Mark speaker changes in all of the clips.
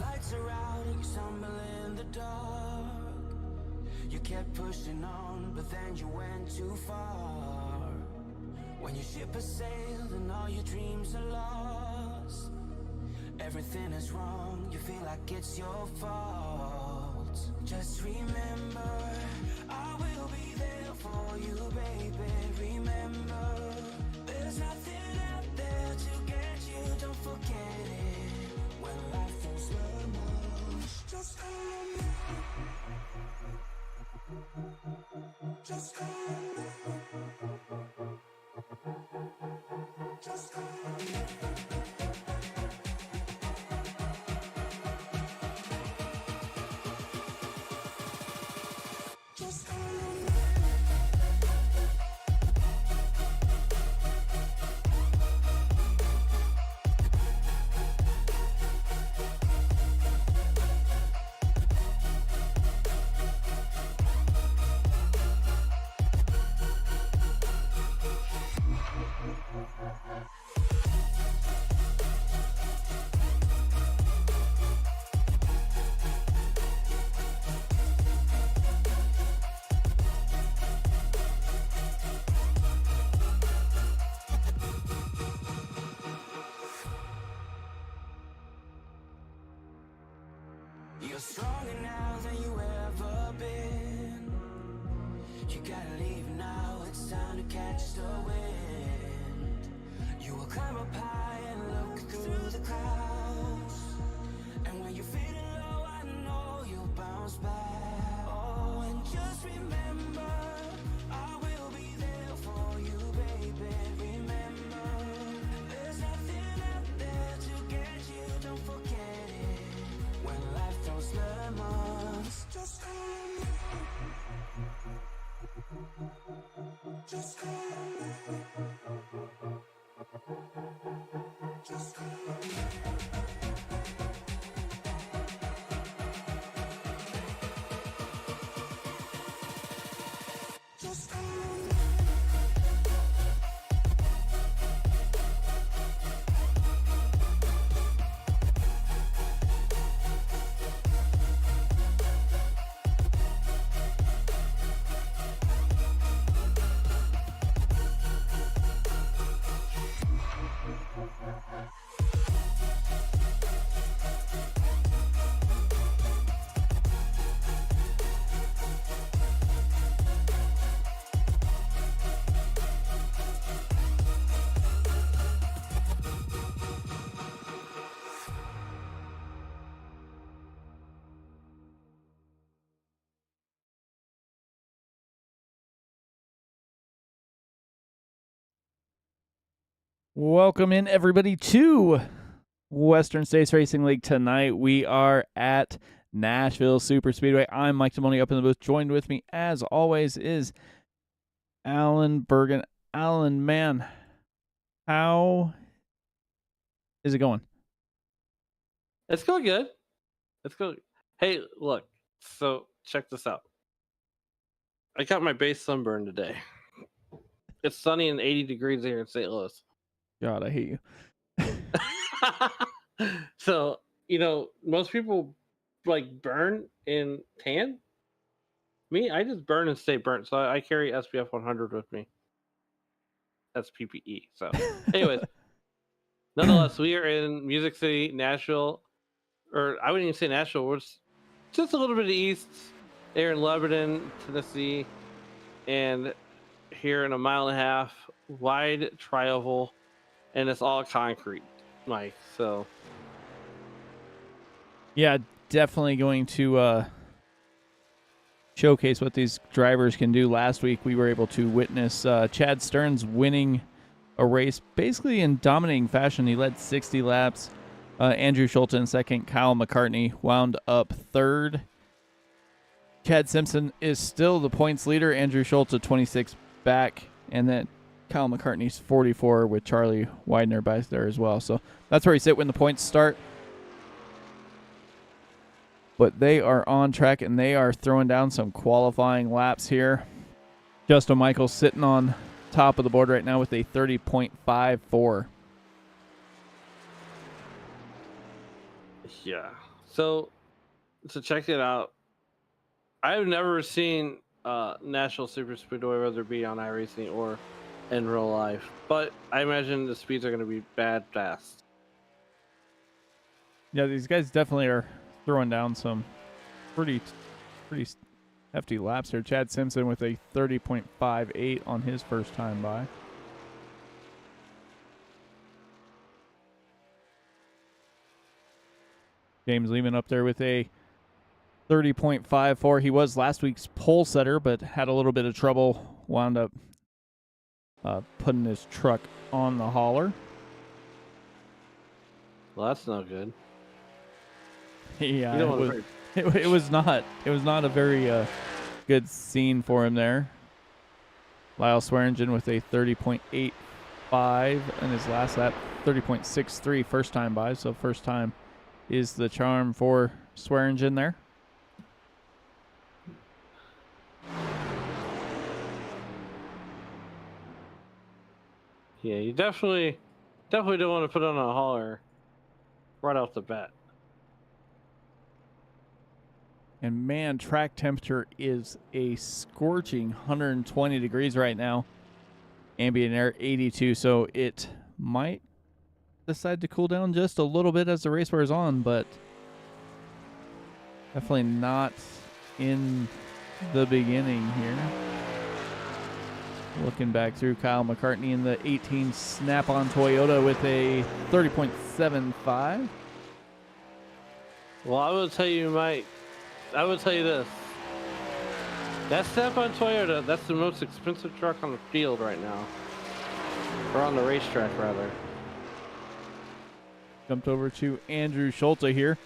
Speaker 1: lights are out and you stumble in the dark. You kept pushing on, but then you went too far. When your ship has sailed and all your dreams are lost, everything is wrong, you feel like it's your fault. Just remember, I will be there for you, baby. Remember, there's nothing out there to get you, don't forget it. When life throws lemons, just call me. Just call me. Just call me. Just call me. You're stronger now than you ever been. You gotta leave now, it's time to catch the wind. You will climb up high and look through the clouds. And when you're feeling low, I know you'll bounce back. Oh, and just remember, I will be there for you, baby. Remember, there's nothing out there to get you, don't forget it. When life throws lemons, just call me. Just call me. Just call me. Just call me.
Speaker 2: Welcome in, everybody, to Western States Racing League. Tonight we are at Nashville Superspeedway. I'm Mike Timoni up in the booth. Joined with me, as always, is Alan Bergen. Alan, man, how is it going?
Speaker 3: It's going good. It's going. Hey, look. So check this out. I got my base sunburn today. It's sunny and 80 degrees here in St. Louis.
Speaker 2: God, I hate you.
Speaker 3: So, most people like burn and tan. Me, I just burn and stay burnt. So I carry SPF 100 with me. That's PPE. So, anyways, nonetheless, we are in Music City, Nashville, or I wouldn't even say Nashville. We're just a little bit east there in Lebanon, Tennessee, and here in a mile and a half wide tri-oval, and it's all concrete, Mike. So
Speaker 2: yeah, definitely going to showcase what these drivers can do. Last week we were able to witness Chad Stearns winning a race basically in dominating fashion. He led 60 laps. Andrew Schulte in second. Kyle McCartney wound up third. Chad Simpson is still the points leader. Andrew Schulte 26 back, and then Kyle McCartney's 44 with Charlie Widener by there as well. So that's where he sit when the points start. But they are on track, and they are throwing down some qualifying laps here. Justin Michaels sitting on top of the board right now with a 30.54.
Speaker 3: yeah, So check it out. I've never seen Nashville Superspeedway, whether it be on iRacing or in real life, but I imagine the speeds are going to be bad fast.
Speaker 2: Yeah, these guys definitely are throwing down some pretty hefty laps here. Chad Simpson with a 30.58 on his first time by. James Lehman up there with a 30.54. He was last week's pole setter, but had a little bit of trouble. Wound up putting his truck on the hauler.
Speaker 3: Well, that's not good.
Speaker 2: Yeah, it was not. It was not a very good scene for him there. Lyle Swearingen with a 30.85 in his last lap, 30.63 first time by. So first time is the charm for Swearingen there.
Speaker 3: Yeah, you definitely don't want to put on a hauler right off the bat.
Speaker 2: And man, track temperature is a scorching 120 degrees right now. Ambient air 82, so it might decide to cool down just a little bit as the race wears on, but definitely not in the beginning here. Looking back through, Kyle McCartney in the 18 Snap-on Toyota with a 30.75.
Speaker 3: Well, I will tell you this. That Snap-on Toyota, that's the most expensive truck on the field right now. Or on the racetrack, rather.
Speaker 2: Jumped over to Andrew Schulte here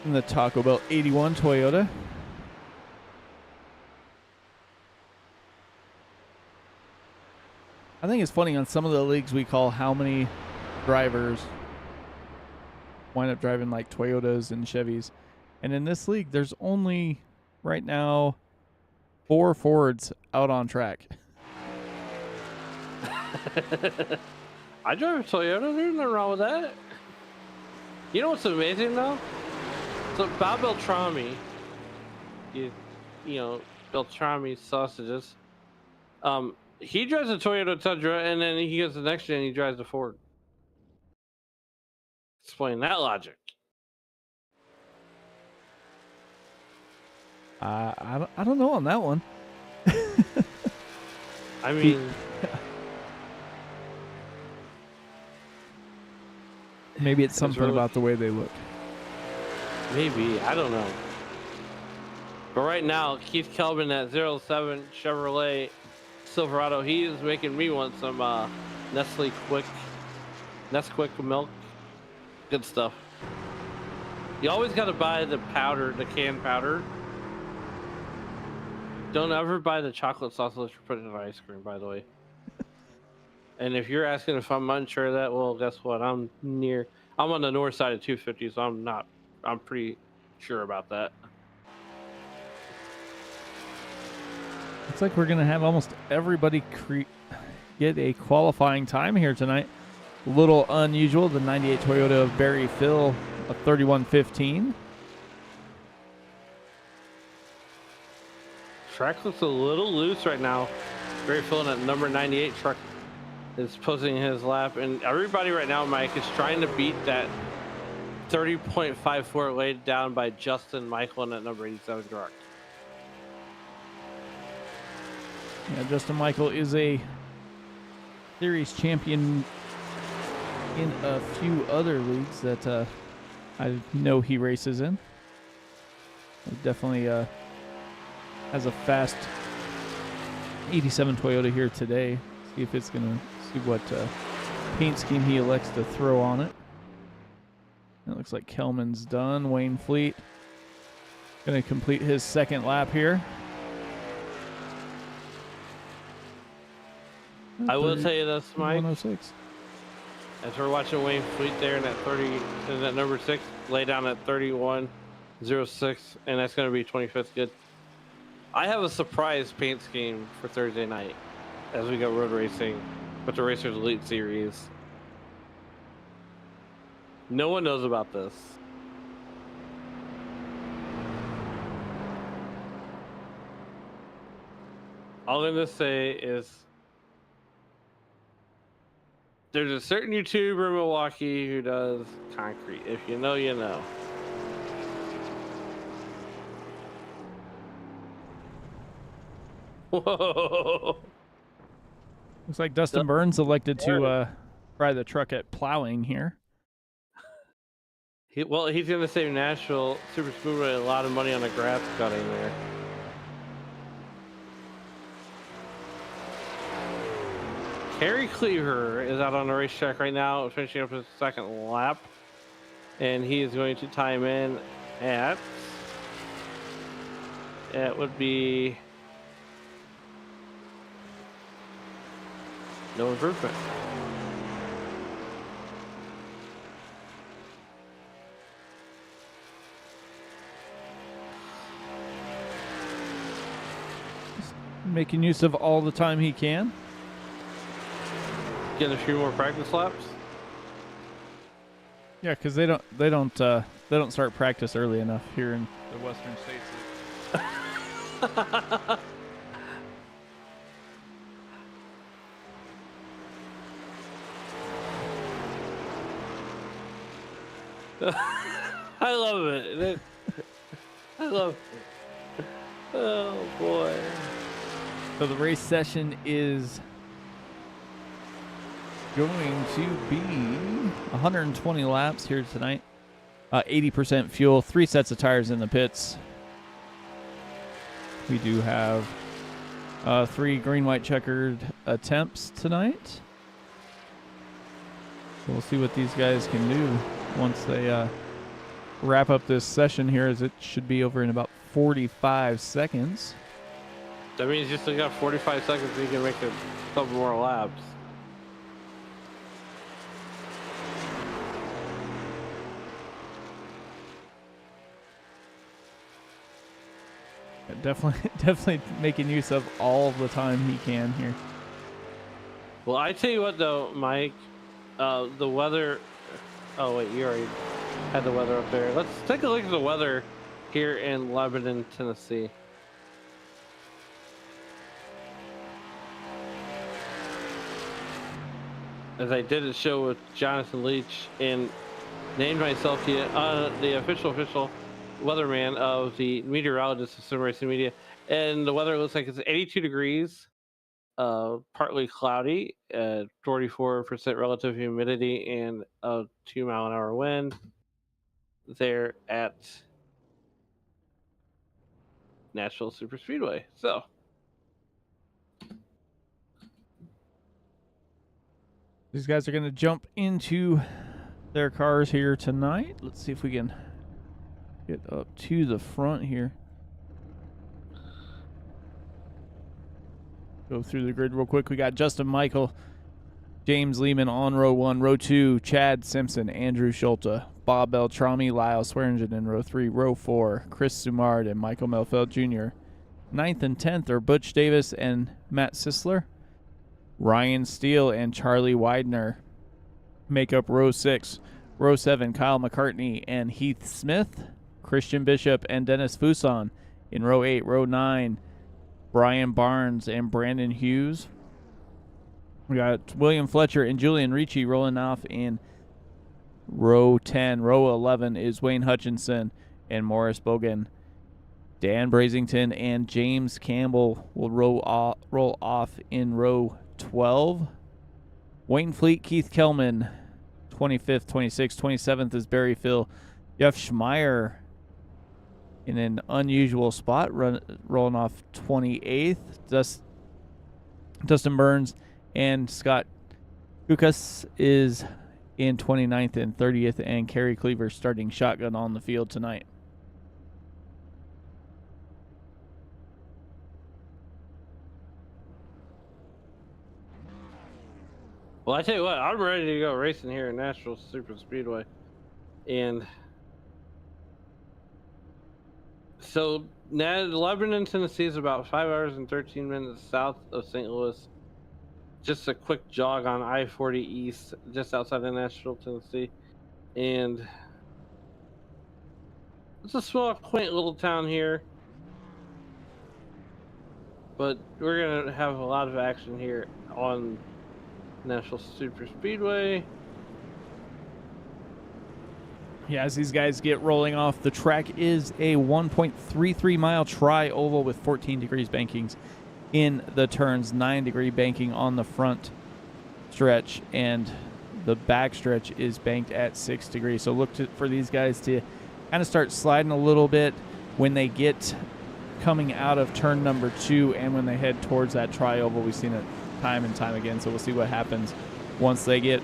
Speaker 2: in the Taco Bell 81 Toyota. I think it's funny, on some of the leagues we call how many drivers wind up driving like Toyotas and Chevys. And in this league, there's only right now 4 Fords out on track.
Speaker 3: I drive a Toyota. There's nothing wrong with that. You know what's amazing though? So Bob Beltrami, you know Beltrami sausages. He drives a Toyota Tundra, and then he goes to the next gen. He drives a Ford. Explain that logic.
Speaker 2: I don't know on that one.
Speaker 3: I mean,
Speaker 2: maybe it's something about the way they look.
Speaker 3: Maybe, I don't know. But right now, Keith Kelvin at 07 Chevrolet Silverado, he is making me want some Nesquik milk. Good stuff. You always got to buy the powder, the canned powder. Don't ever buy the chocolate sauce unless you're putting it in ice cream, by the way. And if you're asking if I'm unsure of that, well, guess what? I'm on the north side of 250, so I'm pretty sure about that.
Speaker 2: Looks like we're going to have almost everybody get a qualifying time here tonight. A little unusual, the 98 Toyota of Barry Phil, a 31.15.
Speaker 3: Track looks a little loose right now. Barry Phil in that number 98 truck is posting his lap, and everybody right now, Mike, is trying to beat that 30.54 laid down by Justin Michael in that number 87 truck.
Speaker 2: Yeah, Justin Michael is a series champion in a few other leagues that I know he races in. Definitely has a fast 87 Toyota here today. See if it's going to see what paint scheme he elects to throw on it. It looks like Kelman's done. Wayne Fleet going to complete his second lap here.
Speaker 3: I will tell you this, Mike.
Speaker 2: 106.
Speaker 3: As we're watching Wayne Fleet there in that number 6, lay down at 31.06, and that's going to be 25th good. I have a surprise paint scheme for Thursday night as we go road racing with the Racers Elite Series. No one knows about this. All I'm gonna say is there's a certain YouTuber in Milwaukee who does concrete. If you know, you know. Whoa!
Speaker 2: Looks like Dustin Burns elected to try the truck at plowing here.
Speaker 3: Well, he's gonna save Nashville Superspeedway a lot of money on the grass cutting there. Kerry Cleaver is out on the racetrack right now, finishing up his second lap, and he is going to time in at. It would be no improvement.
Speaker 2: Making use of all the time he can.
Speaker 3: Get a few more practice laps.
Speaker 2: Yeah, because they don't start practice early enough here in the Western States.
Speaker 3: I love it. I love it. Oh boy.
Speaker 2: So the race session is going to be 120 laps here tonight. 80% fuel, 3 sets of tires in the pits. We do have 3 green, white, checkered attempts tonight. So we'll see what these guys can do once they wrap up this session here, as it should be over in about 45 seconds.
Speaker 3: That means you still got 45 seconds so you can make a couple more laps.
Speaker 2: Definitely making use of all the time he can here.
Speaker 3: Well, I tell you what though, Mike, the weather. Oh wait, you already had the weather up there. Let's take a look at the weather here in Lebanon, Tennessee. As I did a show with Jonathan Leach and named myself the official weatherman of the meteorologist of Sim Racing Media, and the weather looks like it's 82 degrees, partly cloudy, 44% relative humidity, and a 2-mile-an-hour wind. There at Nashville Superspeedway. So
Speaker 2: these guys are going to jump into their cars here tonight. Let's see if we can get up to the front here. Go through the grid real quick. We got Justin Michael, James Lehman on row 1, row 2, Chad Simpson, Andrew Schulte, Bob Beltrami, Lyle Swearingen in row 3, row 4, Chris Sumard and Michael Melfeld Jr. 9th and 10th are Butch Davis and Matt Sisler. Ryan Steele and Charlie Widener make up row 6. Row 7, Kyle McCartney and Heath Smith. Christian Bishop and Dennis Fuson in row 8. Row 9, Brian Barnes and Brandon Hughes. We got William Fletcher and Julian Ricci rolling off in row 10. Row 11 is Wayne Hutchinson and Morris Bogan. Dan Brazington and James Campbell will roll off in row 12. Wayne Fleet, Keith Kelman, 25th, 26th, 27th is Barry Phil. Jeff Schmeier in an unusual spot, rolling off 28th. Dustin Burns and Scott Kukas is in 29th and 30th, and Kerry Cleaver starting shotgun on the field tonight.
Speaker 3: well, I tell you what, I'm ready to go racing here in Nashville Superspeedway. And so Lebanon, Tennessee is about 5 hours and 13 minutes south of St. Louis. Just a quick jog on I-40 East, just outside of Nashville, Tennessee. And it's a small, quaint little town here. But we're going to have a lot of action here on Nashville Superspeedway.
Speaker 2: Yeah, as these guys get rolling off, the track is a 1.33 mile tri-oval with 14 degrees bankings in the turns, 9-degree banking on the front stretch, and the back stretch is banked at 6 degrees. So look for these guys to kind of start sliding a little bit when they get coming out of turn number 2 and when they head towards that tri-oval. We've seen it time and time again, so we'll see what happens once they get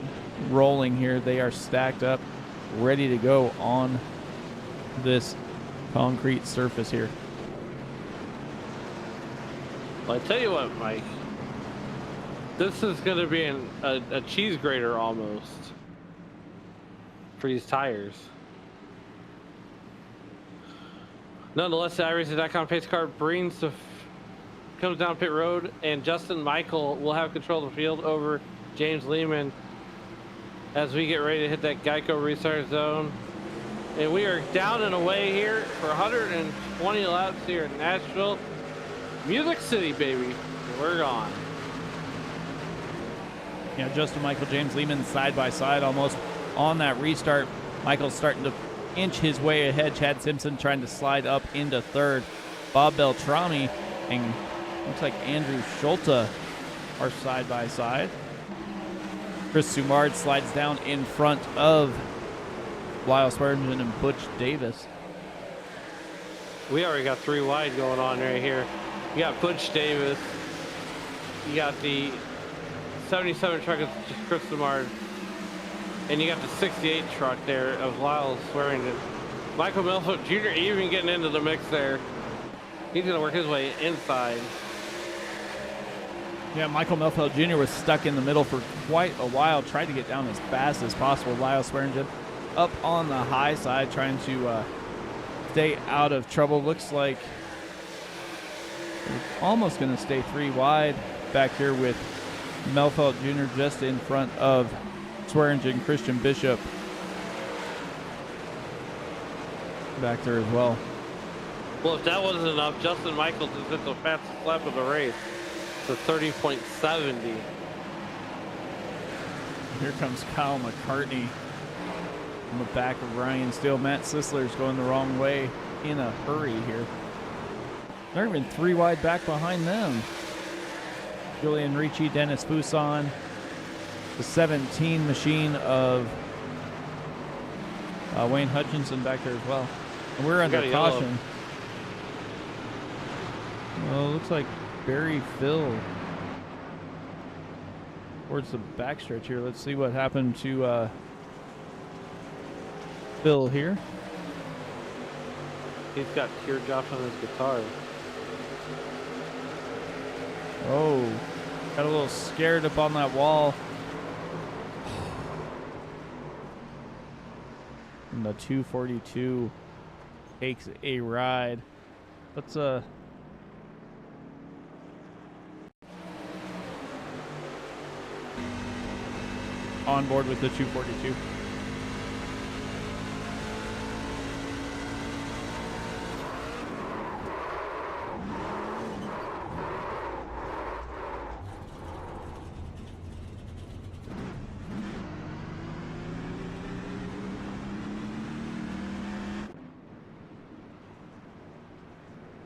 Speaker 2: rolling here. They are stacked up, ready to go on this concrete surface here.
Speaker 3: Well, I tell you what, Mike, this is going to be a cheese grater almost for these tires. Nonetheless, the iRacing.com pace car comes down pit road, and Justin Michael will have control of the field over James Lehman as we get ready to hit that Geico restart zone. And we are down and away here for 120 laps here in Nashville. Music City, baby. We're gone.
Speaker 2: Yeah, Justin Michael, James Lehman side by side almost on that restart. Michael's starting to inch his way ahead. Chad Simpson trying to slide up into third. Bob Beltrami and looks like Andrew Schulte are side by side. Chris Sumard slides down in front of Lyle Swearingen and Butch Davis.
Speaker 3: We already got 3 wide going on right here. You got Butch Davis. You got the 77 truck of Chris Sumard. And you got the 68 truck there of Lyle Swearingen. Michael Milfoot Jr. even getting into the mix there. He's going to work his way inside.
Speaker 2: Yeah, Michael Melfeld Jr. was stuck in the middle for quite a while, tried to get down as fast as possible. Lyle Swearingen up on the high side, trying to stay out of trouble. Looks like they're almost going to stay 3 wide back here with Melfeld Jr. just in front of Swearingen. Christian Bishop back there as well.
Speaker 3: Well, if that wasn't enough, Justin Michaels is hit the fastest lap of the race. To 30.70.
Speaker 2: Here comes Kyle McCartney on the back of Ryan Steele. Matt Sisler's going the wrong way in a hurry here. They're even 3 wide back behind them. Julian Ricci, Dennis Fuson, the 17 machine of Wayne Hutchinson back there as well. And we're under caution. Well, it looks like Barry Phil towards the backstretch here. Let's see what happened to Phil here.
Speaker 3: He's got teardrops on his guitar.
Speaker 2: Oh, got a little scared up on that wall. And the 242 takes a ride. Let's on board with the 242.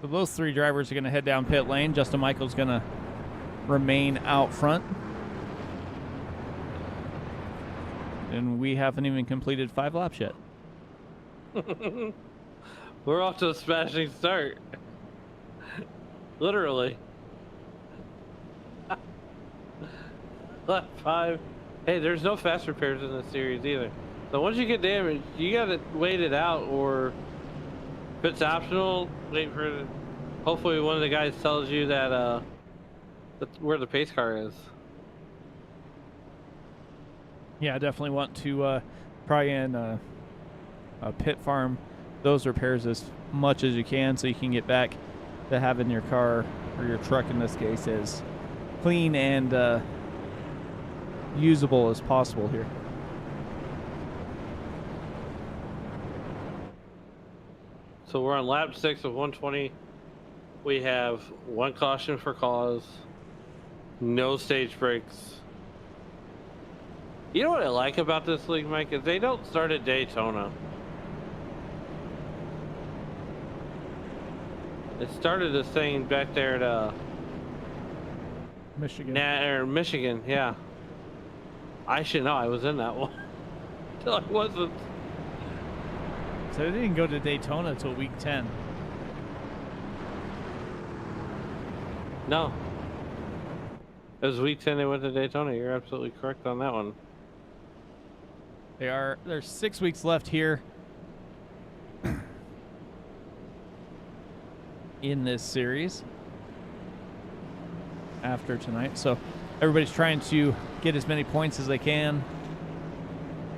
Speaker 2: So those 3 drivers are going to head down pit lane. Justin Michael's going to remain out front. And we haven't even completed 5 laps yet.
Speaker 3: We're off to a smashing start. Literally. Lap 5. Hey, there's no fast repairs in this series either. So once you get damaged, you gotta wait it out, or if it's optional, wait for hopefully one of the guys tells you that that's where the pace car is.
Speaker 2: Yeah, I definitely want to try and pit farm those repairs as much as you can so you can get back to having your car, or your truck in this case, as clean and usable as possible here.
Speaker 3: So we're on lap 6 of 120 We have one caution for cause, no stage breaks. You know what I like about this league, Mike, is they don't start at Daytona. It started this thing back there at
Speaker 2: Michigan.
Speaker 3: Michigan, yeah. I should know. I was in that one. Till I wasn't.
Speaker 2: So they didn't go to Daytona until week 10.
Speaker 3: No. It was week 10 they went to Daytona. You're absolutely correct on that one.
Speaker 2: There's 6 weeks left here in this series after tonight. So everybody's trying to get as many points as they can.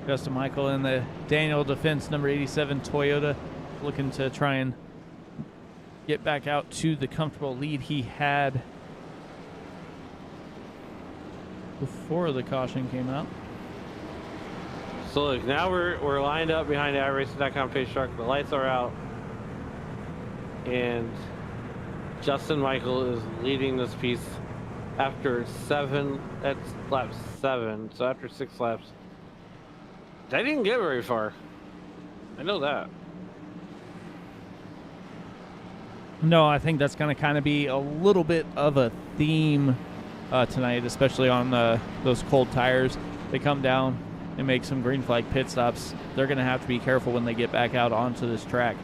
Speaker 2: Justin Michael in the Daniel Defense number 87 Toyota looking to try and get back out to the comfortable lead he had before the caution came out.
Speaker 3: So look, now we're lined up behind the iRacing.com page truck. The lights are out. And Justin Michael is leading this piece after 7. That's lap 7. So after 6 laps. They didn't get very far. I know that.
Speaker 2: No, I think that's going to kind of be a little bit of a theme tonight, especially on those cold tires. They come down and make some green flag pit stops. They're going to have to be careful when they get back out onto this track.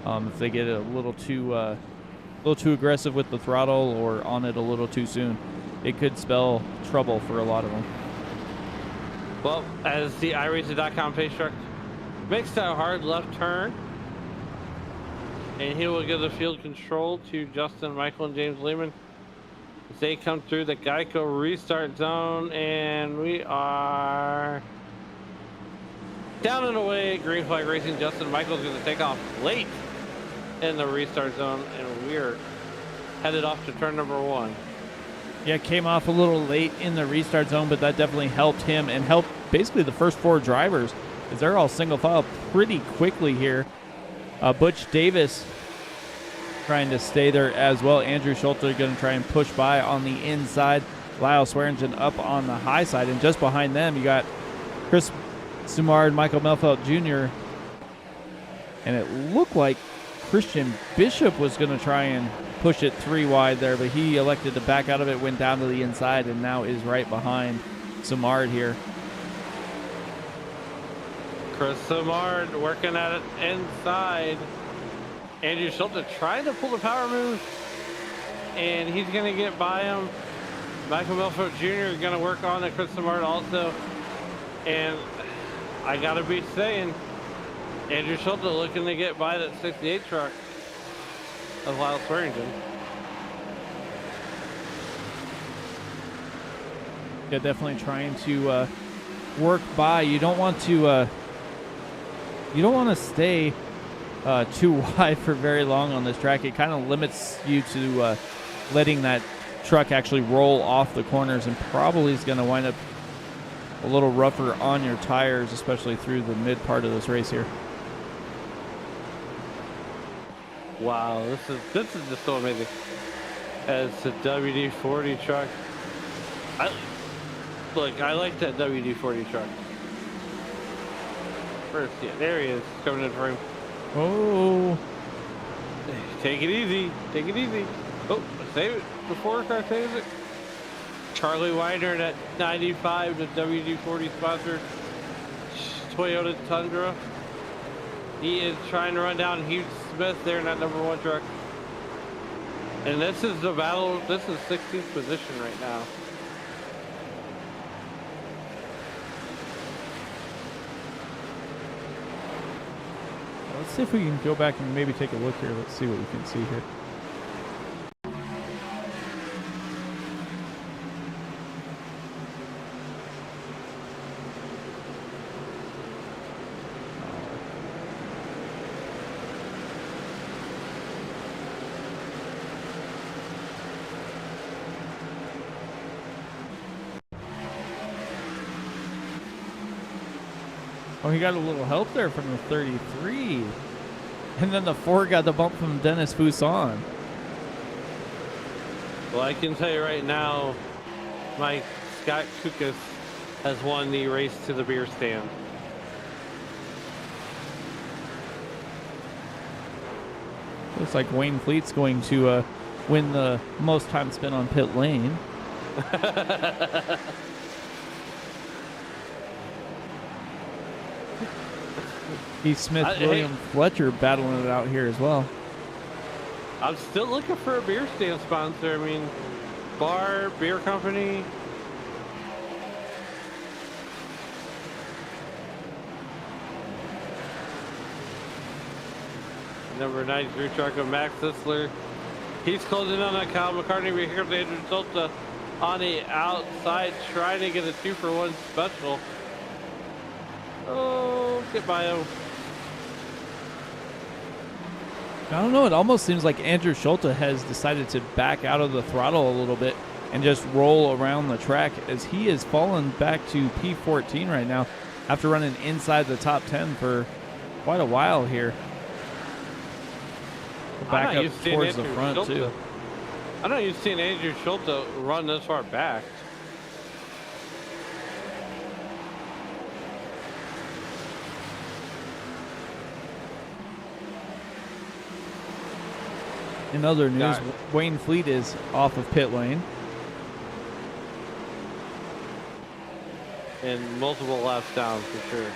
Speaker 2: If they get a little too aggressive with the throttle or on it a little too soon, it could spell trouble for a lot of them.
Speaker 3: Well, as the iRacing.com page truck makes that hard left turn, and he will give the field control to Justin Michael and James Lehman as they come through the Geico restart zone, and we are down and away. Green flag racing. Justin Michael's going to take off late in the restart zone, and we're headed off to turn number 1.
Speaker 2: Yeah, came off a little late in the restart zone, but that definitely helped him and helped basically the first 4 drivers as they're all single file pretty quickly here. Butch Davis trying to stay there as well. Andrew Schulte going to try and push by on the inside. Lyle Swearingen up on the high side, and just behind them you got Chris Sumard, Michael Melfelt Jr., and it looked like Christian Bishop was going to try and push it 3 wide there, but he elected to back out of it, went down to the inside, and now is right behind Sumard here.
Speaker 3: Chris Sumard working at it inside. Andrew Schulte trying to pull the power move, and he's going to get by him. Michael Melfort Jr. is going to work on it. Chris Sumard also. And I got to be saying, Andrew Schulte looking to get by that 68 truck of Lyle Swearingen.
Speaker 2: Yeah, definitely trying to work by. You don't want to stay too wide for very long on this track. It kind of limits you to letting that truck actually roll off the corners, and probably is going to wind up a little rougher on your tires, especially through the mid part of this race here.
Speaker 3: Wow, this is just so amazing. As the WD-40 truck, I like that WD-40 truck. First, yeah, there he is coming in for him.
Speaker 2: Oh,
Speaker 3: take it easy, take it easy. Oh, save it before car saves it. Charlie Winder at 95, the WD-40 sponsored Toyota Tundra. He is trying to run down Hugh Smith there in that number 1 truck. And this is the battle. This is 16th position right now.
Speaker 2: let's see if we can go back and maybe take a look here. Let's see what we can see here. Oh, he got a little help there from the 33. And then the 4 got the bump from Dennis Fousson.
Speaker 3: Well, I can tell you right now, my Scott Kukas has won the race to the beer stand.
Speaker 2: Looks like Wayne Fleet's going to win the most time spent on pit lane. Keith Smith, William Fletcher battling it out here as well.
Speaker 3: I'm still looking for a beer stand sponsor. I mean, bar, beer company. Number 93 truck of Max Sisler. He's closing on that Kyle McCartney. We hear Andrew Schultz on the outside trying to get a 2-for-1 special. Oh, get by him.
Speaker 2: I don't know. It almost seems like Andrew Schulte has decided to back out of the throttle a little bit and just roll around the track, as he has fallen back to P14 right now after running inside the top 10 for quite a while here. Back up towards the front, too.
Speaker 3: I don't even see Andrew Schulte run this far back.
Speaker 2: In other news, Wayne Fleet is off of pit lane.
Speaker 3: And multiple laps down for sure.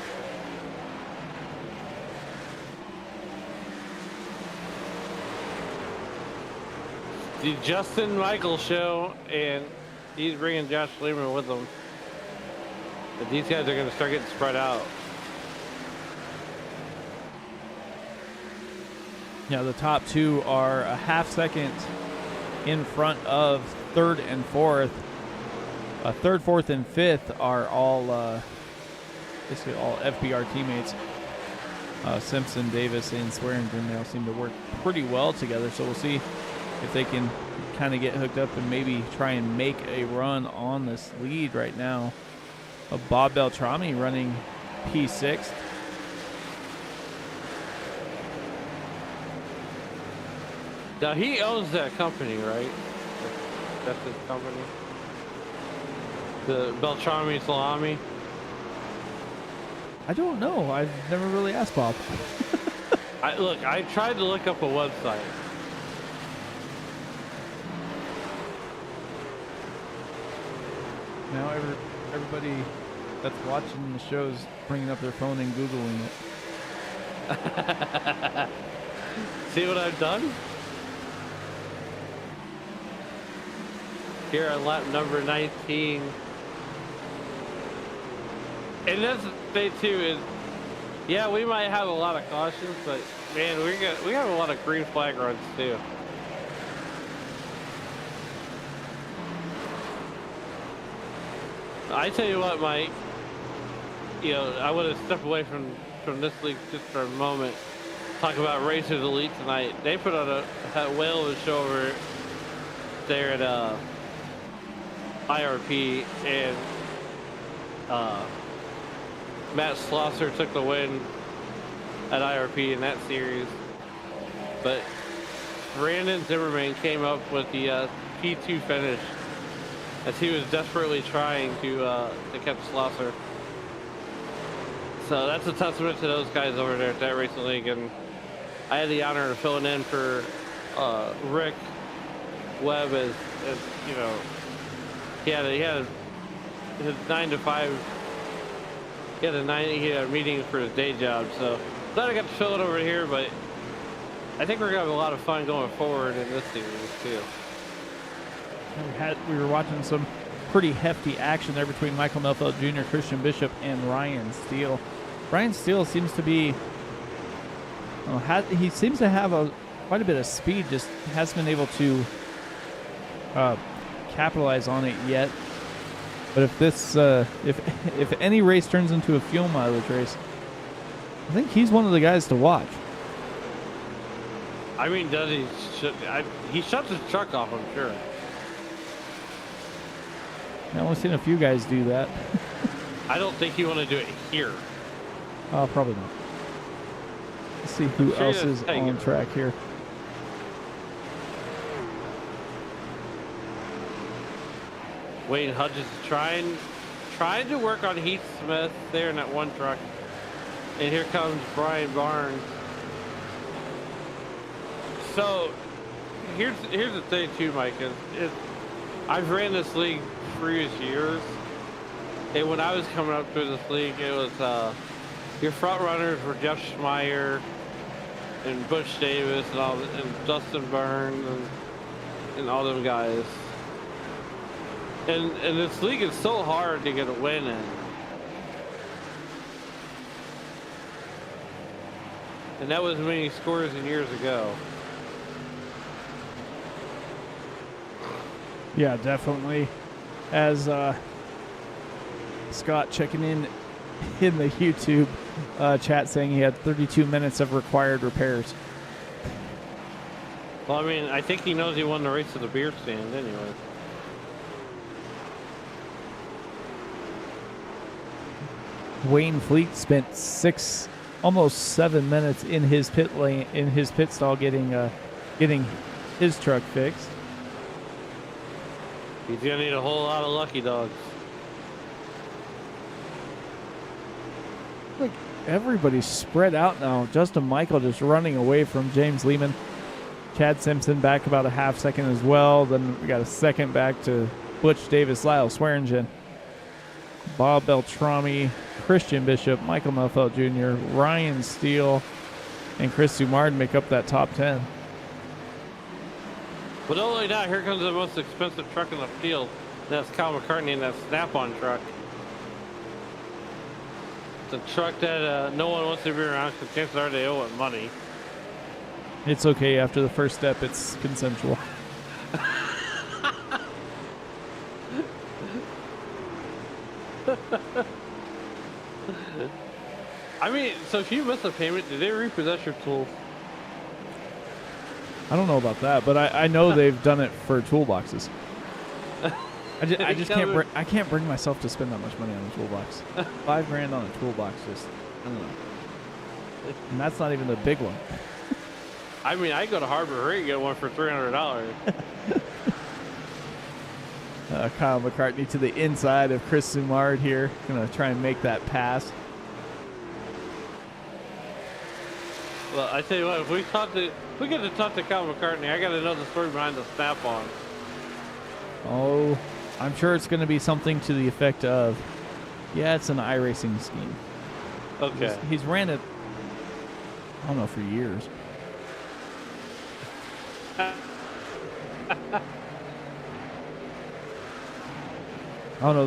Speaker 3: The Justin Michael show, and he's bringing Josh Lehman with him. But these guys are going to start getting spread out.
Speaker 2: Yeah, the top two are a half second in front of third and fourth. Third, fourth, and fifth are all basically all FBR teammates. Simpson, Davis, and Swearingen, they all seem to work pretty well together. So we'll see if they can kind of get hooked up and maybe try and make a run on this lead right now. Bob Beltrami running P6.
Speaker 3: Now he owns that company, right? That's his company. The Beltrami Salami.
Speaker 2: I don't know. I've never really asked Bob.
Speaker 3: I tried to look up a website.
Speaker 2: Now everybody that's watching the show is bringing up their phone and Googling it.
Speaker 3: See what I've done? Here on lap number 19. And that's the thing too is, yeah, we might have a lot of cautions, but man, we have a lot of green flag runs too. I tell you what, Mike, I want to step away from this league just for a moment. Talk about Racers Elite tonight. They put on a whale of a show over there at IRP, and Matt Schlosser took the win at IRP in that series. But Brandon Zimmerman came up with the P2 finish as he was desperately trying to catch Schlosser. So that's a testament to those guys over there at that Racing League. And I had the honor of filling in for Rick Webb as he had his 9 to 5. He had a meeting for his day job, so glad I got to fill it over here. But I think we're gonna have a lot of fun going forward in this series too.
Speaker 2: We were watching some pretty hefty action there between Michael Melfeld Jr., Christian Bishop, and Ryan Steele. Ryan Steele seems to be, he seems to have quite a bit of speed, just hasn't been able to capitalize on it yet. But if this, if any race turns into a fuel mileage race, I think he's one of the guys to watch.
Speaker 3: I mean, he shuts his truck off, I'm sure.
Speaker 2: I've only seen a few guys do that.
Speaker 3: I don't think you want to do it here.
Speaker 2: Probably not. Let's see who else is on track here.
Speaker 3: Wayne Hudgens is trying to work on Heath Smith there in that one truck. And here comes Brian Barnes. So here's the thing too, Mike, is I've ran this league previous years. And when I was coming up through this league, it was your front runners were Jeff Schmeier and Butch Davis and and Dustin Burns and all them guys. And this league is so hard to get a win in. And that was many scores and years ago.
Speaker 2: Yeah, definitely. As Scott checking in the YouTube chat saying he had 32 minutes of required repairs.
Speaker 3: Well, I mean, I think he knows he won the race to the beer stand anyway.
Speaker 2: Wayne Fleet spent almost 7 minutes in his pit lane, in his pit stall, getting his truck fixed.
Speaker 3: He's gonna need a whole lot of lucky dogs.
Speaker 2: Like everybody's spread out now. Justin Michael just running away from James Lehman. Chad Simpson back about a half second as well. Then we got a second back to Butch Davis, Lyle Swearingen, Bob Beltrami, Christian Bishop, Michael Melfeld Jr., Ryan Steele, and Chris Sumard make up that top 10.
Speaker 3: But not only that, here comes the most expensive truck in the field. That's Kyle McCartney in that Snap-on truck. It's a truck that no one wants to be around because chances are they owe it money.
Speaker 2: It's okay. After the first step, it's consensual.
Speaker 3: I mean, so if you miss a payment, did they repossess your tools?
Speaker 2: I don't know about that, but I know they've done it for toolboxes. I just can't bring myself to spend that much money on a toolbox. $5,000 on a toolbox, just I don't know. And that's not even the big one.
Speaker 3: I mean, I go to Harbor Freight and get one for $300.
Speaker 2: Kyle McCartney to the inside of Chris Sumard here. Gonna try and make that pass.
Speaker 3: Well, I tell you what, if we get to talk to Kyle McCartney, I got to know the story behind the Snap-on.
Speaker 2: Oh, I'm sure it's going to be something to the effect of, yeah, it's an iRacing scheme.
Speaker 3: Okay.
Speaker 2: He's ran it, I don't know, for years. I don't know,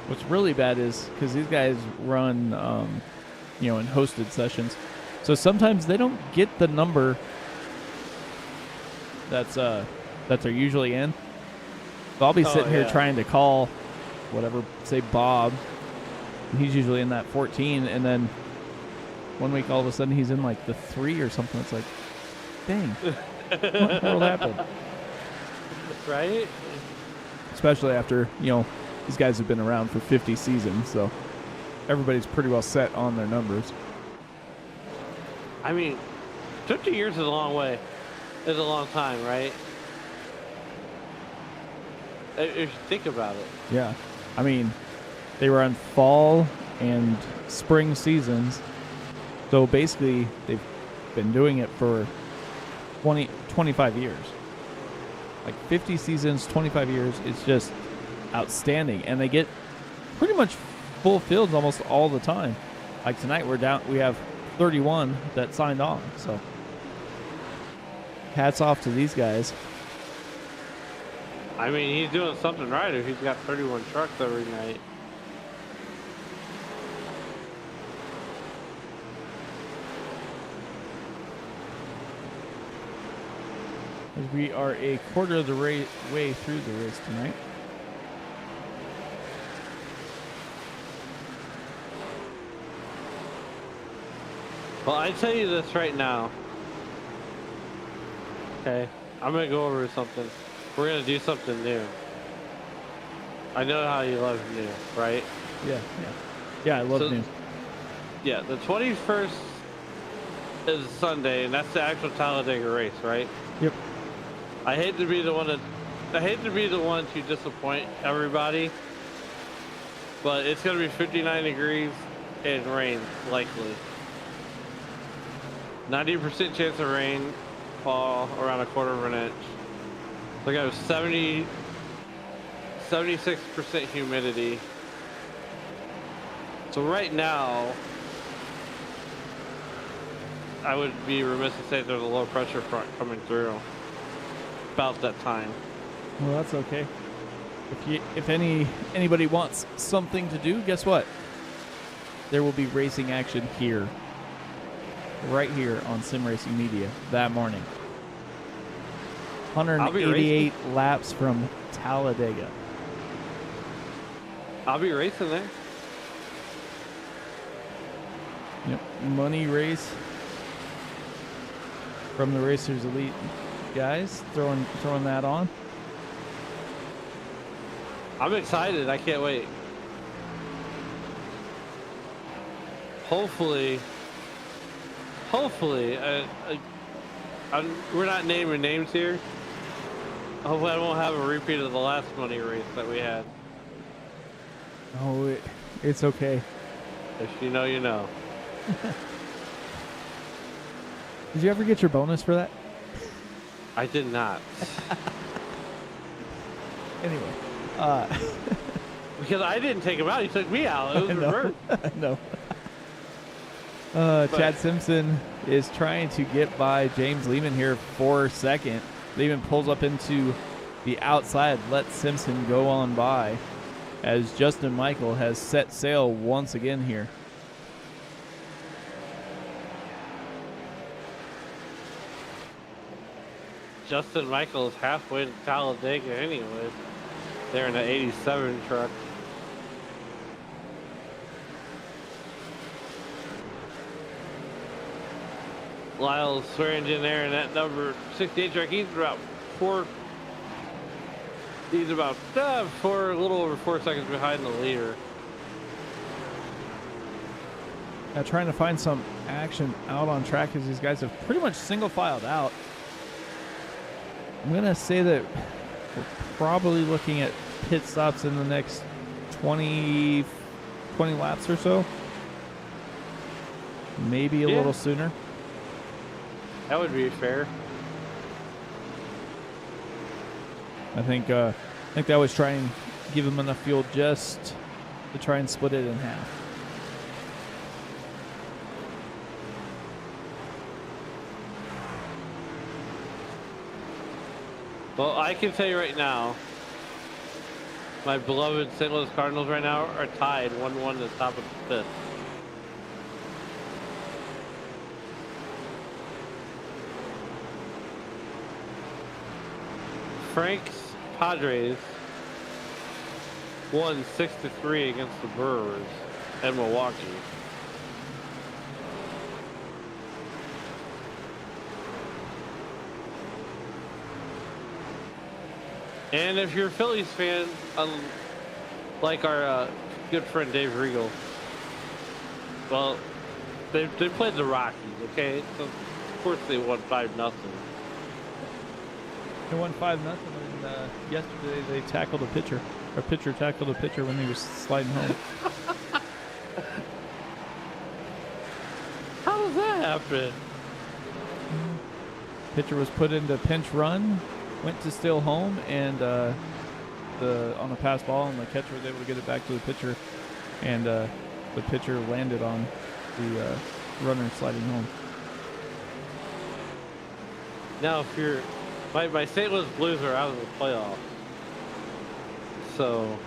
Speaker 2: what's really bad is because these guys run, in hosted sessions, so sometimes they don't get the number that they're usually in. So I'll be sitting here trying to call whatever, say Bob, and he's usually in that 14, and then one week all of a sudden he's in like the 3 or something. It's like, dang, what the world happened?
Speaker 3: Right?
Speaker 2: Especially after, these guys have been around for 50 seasons, so everybody's pretty well set on their numbers.
Speaker 3: I mean, 50 years is a long way. It's a long time, right? If you think about it.
Speaker 2: Yeah. I mean, they run fall and spring seasons, so basically they've been doing it for 25 years. Like 50 seasons, 25 years, it's just outstanding. And they get pretty much full fields almost all the time. Like tonight we have 31 that signed on, so hats off to these guys.
Speaker 3: I mean, he's doing something right if he's got 31 trucks every night.
Speaker 2: As we are a quarter of the way through the race tonight.
Speaker 3: Well, I tell you this right now. Okay, I'm gonna go over something. We're gonna do something new. I know how you love new, right?
Speaker 2: Yeah, I love new.
Speaker 3: Yeah, the 21st is Sunday, and that's the actual Talladega race, right?
Speaker 2: Yep.
Speaker 3: I hate to be the one to disappoint everybody, but it's gonna be 59 degrees and rain likely. 90% chance of rain, fall around a quarter of an inch. Look at 76% humidity. So right now, I would be remiss to say there's a low pressure front coming through about that time.
Speaker 2: Well, that's okay. If anybody wants something to do, guess what? There will be racing action here, right here on Sim Racing Media that morning. 188 laps from Talladega.
Speaker 3: I'll be racing there.
Speaker 2: Yep, money race from the Racers Elite guys, throwing that on.
Speaker 3: I'm excited. I can't wait. Hopefully, we're not naming names here. Hopefully I won't have a repeat of the last money race that we had.
Speaker 2: Oh, it's okay.
Speaker 3: If you know, you know.
Speaker 2: Did you ever get your bonus for that?
Speaker 3: I did not.
Speaker 2: Anyway.
Speaker 3: Because I didn't take him out. He took me out. It was reversed.
Speaker 2: No. Chad Simpson is trying to get by James Lehman here for second. Lehman pulls up into the outside, lets Simpson go on by as Justin Michael has set sail once again here.
Speaker 3: Justin Michael is halfway to Talladega anyway. They're in an 87 truck. Lyle's Swearingen there in that number 68 truck. He's about a little over 4 seconds behind the leader.
Speaker 2: Now trying to find some action out on track as these guys have pretty much single filed out. I'm going to say that we're probably looking at pit stops in the next 20 laps or so. Maybe a little sooner.
Speaker 3: That would be fair.
Speaker 2: I think that was trying to give them enough fuel just to try and split it in half.
Speaker 3: Well, I can tell you right now, my beloved St. Louis Cardinals right now are tied 1-1 to the top of the fifth. Frank's Padres won 6-3 against the Brewers in Milwaukee. And if you're a Phillies fan, like our good friend Dave Regal, well, they played the Rockies, okay? So of course they won 5-0.
Speaker 2: They won 5-0, and yesterday they tackled a pitcher. Or pitcher tackled a pitcher when he was sliding home.
Speaker 3: How does that happen?
Speaker 2: Pitcher was put into pinch run, went to steal home, and on a pass ball, and the catcher was able to get it back to the pitcher, and the pitcher landed on the runner sliding home.
Speaker 3: Now, if you're my St. Louis Blues are out of the playoffs, so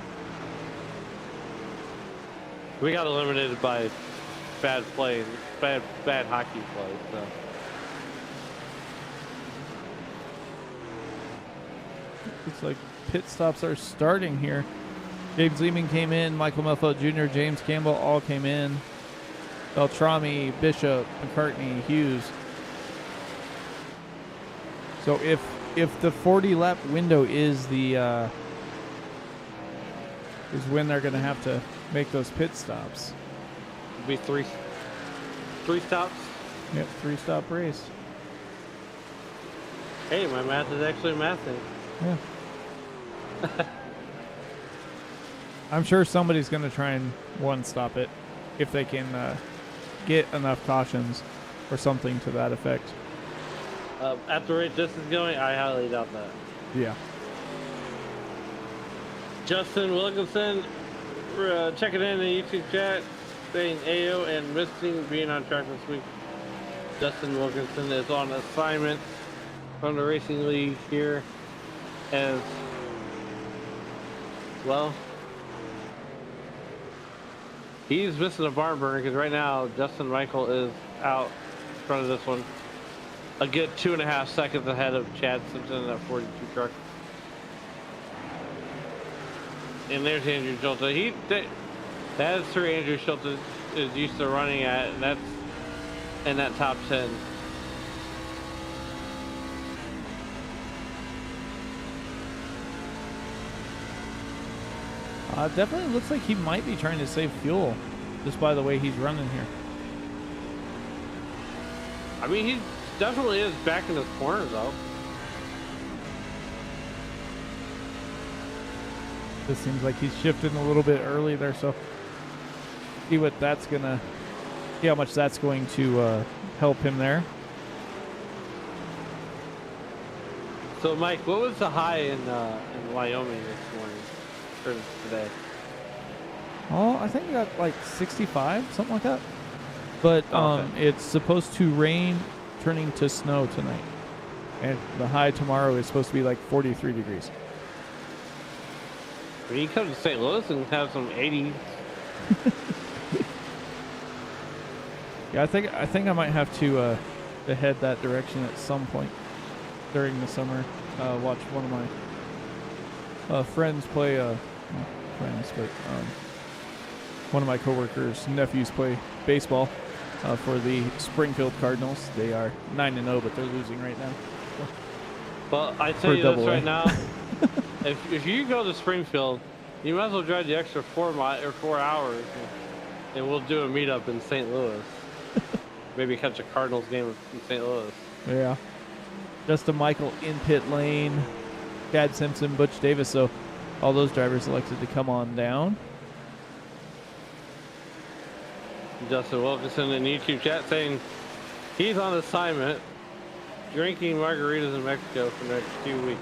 Speaker 3: we got eliminated by bad play, bad hockey play. So.
Speaker 2: Looks like pit stops are starting here. James Lehman came in, Michael Melfield Jr., James Campbell all came in. Beltrami, Bishop, McCartney, Hughes. So if the 40-lap window is is when they're going to have to make those pit stops.
Speaker 3: It'll be three stops.
Speaker 2: Yep, 3-stop race.
Speaker 3: Hey, my math is actually mathing.
Speaker 2: Yeah. I'm sure somebody's going to try and stop it if they can get enough cautions or something to that effect.
Speaker 3: At the rate this is going, I highly doubt that.
Speaker 2: Yeah.
Speaker 3: Justin Wilkinson checking in the YouTube chat, saying AO and missing being on track this week. Justin Wilkinson is on assignment from the Racing League here as well. He's missing a barn burner because right now Justin Michael is out in front of this one. A good 2.5 seconds ahead of Chad Simpson in that 42 truck. And there's Andrew Schulte. That's where Andrew Schulte is used to running at, and that's in that top 10.
Speaker 2: Definitely looks like he might be trying to save fuel just by the way he's running here.
Speaker 3: I mean, he definitely is back in his corner, though.
Speaker 2: This seems like he's shifting a little bit early there, so see what that's gonna, see how much that's going to help him there.
Speaker 3: So, Mike, what was the high in Wyoming this morning or today?
Speaker 2: Oh, I think we got like 65, something like that. But
Speaker 3: Okay.
Speaker 2: it's supposed to rain, turning to snow tonight, and the high tomorrow is supposed to be like 43 degrees.
Speaker 3: I mean, you come to St. Louis and have some 80s.
Speaker 2: Yeah, I think I might have to head that direction at some point during the summer. Watch one of my friends play. Not friends, but one of my coworkers' nephews play baseball for the Springfield Cardinals. They are 9-0, but they're losing right now.
Speaker 3: Well, I tell you this right now. If you go to Springfield, you might as well drive the extra 4 hours, and we'll do a meetup in St. Louis. Maybe catch a Cardinals game in St. Louis.
Speaker 2: Yeah. Justin Michael in pit lane. Chad Simpson, Butch Davis. So all those drivers elected to come on down.
Speaker 3: Justin Wilkinson in YouTube chat saying he's on assignment drinking margaritas in Mexico for the next 2 weeks.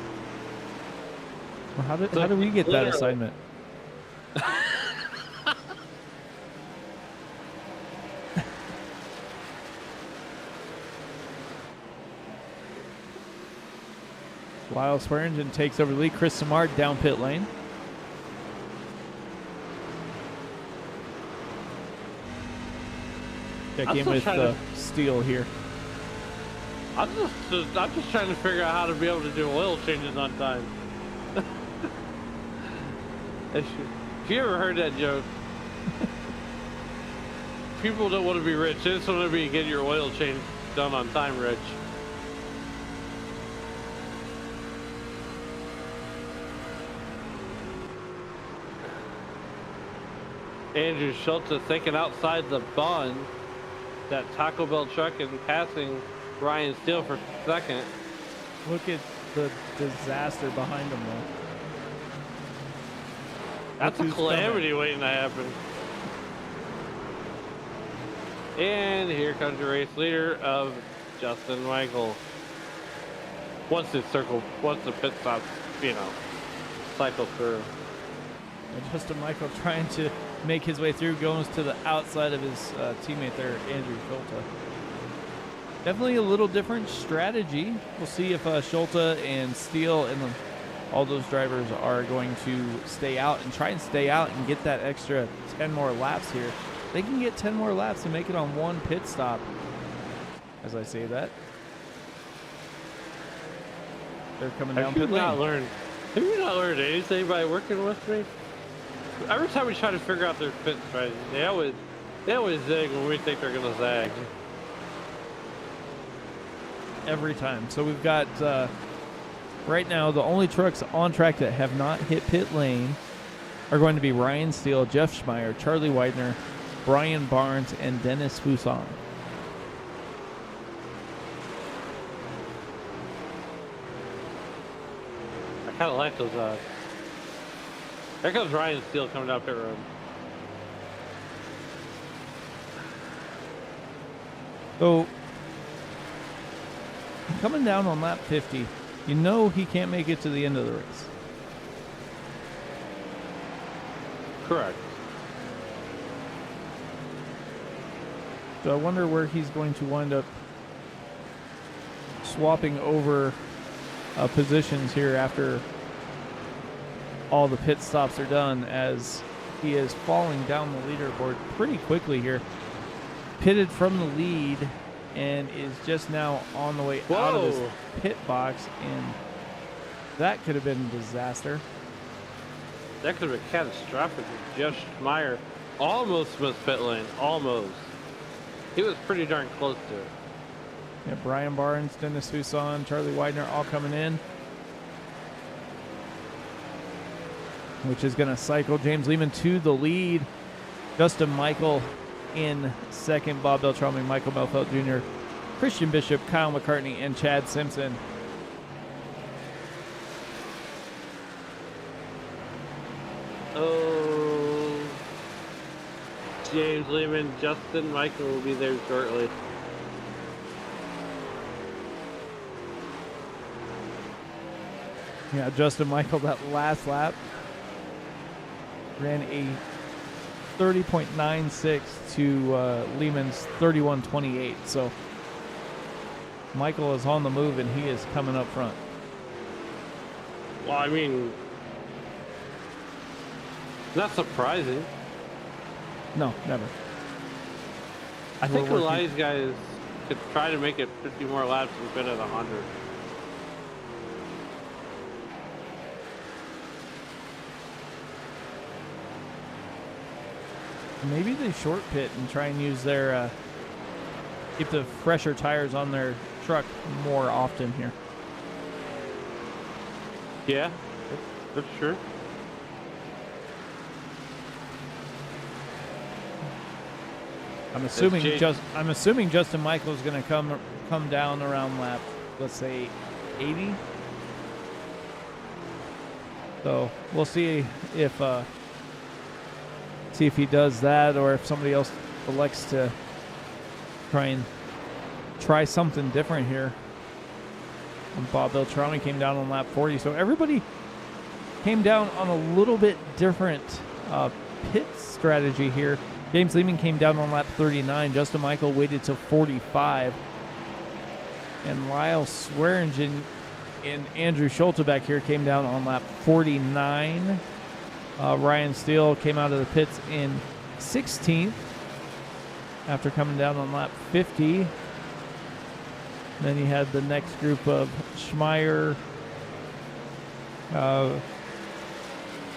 Speaker 2: Well, how did we get that assignment? Lyle Swearingen takes over the lead. Chris Samard down pit lane. Check in with Steele here.
Speaker 3: I'm just trying to figure out how to be able to do oil changes on time. If you ever heard that joke, people don't want to be rich. They just want to be get your oil change done on time, rich. Andrew Schulte thinking outside the bun. That Taco Bell truck and passing Ryan Steele for second.
Speaker 2: Look at the disaster behind him, though.
Speaker 3: That's a calamity waiting to happen. And here comes the race leader of Justin Michael. Once the pit stops, cycle through.
Speaker 2: And Justin Michael trying to make his way through, goes to the outside of his teammate there, Andrew Schulte. Definitely a little different strategy. We'll see if Schulte and Steele and all those drivers are going to stay out and try and stay out and get that extra 10 more laps here. They can get 10 more laps and make it on one pit stop, as I say that. They're coming down pit lane.
Speaker 3: Have you not learned anything by working with me? Every time we try to figure out their pit strategy, they always zig when we think they're gonna zag.
Speaker 2: Every time. So we've got right now the only trucks on track that have not hit pit lane are going to be Ryan Steele, Jeff Schmeier, Charlie Widener, Brian Barnes, and Dennis Fuson.
Speaker 3: kind of like those. There comes Ryan Steele coming down pit road.
Speaker 2: So, coming down on lap 50, you know he can't make it to the end of the race.
Speaker 3: Correct.
Speaker 2: So I wonder where he's going to wind up swapping over positions here after all the pit stops are done, as he is falling down the leaderboard pretty quickly here. Pitted from the lead and is just now on the way out of his pit box, and that could have been a disaster.
Speaker 3: That could have been catastrophic. Josh Meyer almost missed pit lane. Almost. He was pretty darn close to it.
Speaker 2: Yeah, Brian Barnes, Dennis Huson, Charlie Widener all coming in, which is going to cycle James Lehman to the lead. Justin Michael in second. Bob Beltrami, Michael Melfelt Jr., Christian Bishop, Kyle McCartney, and Chad Simpson.
Speaker 3: Oh, James Lehman, Justin Michael will be there shortly.
Speaker 2: Yeah, Justin Michael, that last lap, ran a 30.96 to Lehman's 31.28. So Michael is on the move, and he is coming up front.
Speaker 3: Well, I mean, not surprising.
Speaker 2: No, never.
Speaker 3: I think a lot of these guys could try to make it 50 more laps and fit at 100.
Speaker 2: Maybe they short pit and try and use their keep the fresher tires on their truck more often here.
Speaker 3: Yeah, that's true.
Speaker 2: I'm assuming Justin Michael's going to come down around lap, let's say 80. So we'll see if he does that, or if somebody else elects to try something different here. And Bob Beltrami came down on lap 40, so everybody came down on a little bit different pit strategy here. James Lehman came down on lap 39. Justin Michael waited till 45. And Lyle Swearingen and Andrew Schulte back here came down on lap 49. Ryan Steele came out of the pits in 16th after coming down on lap 50. Then you had the next group of Schmeier,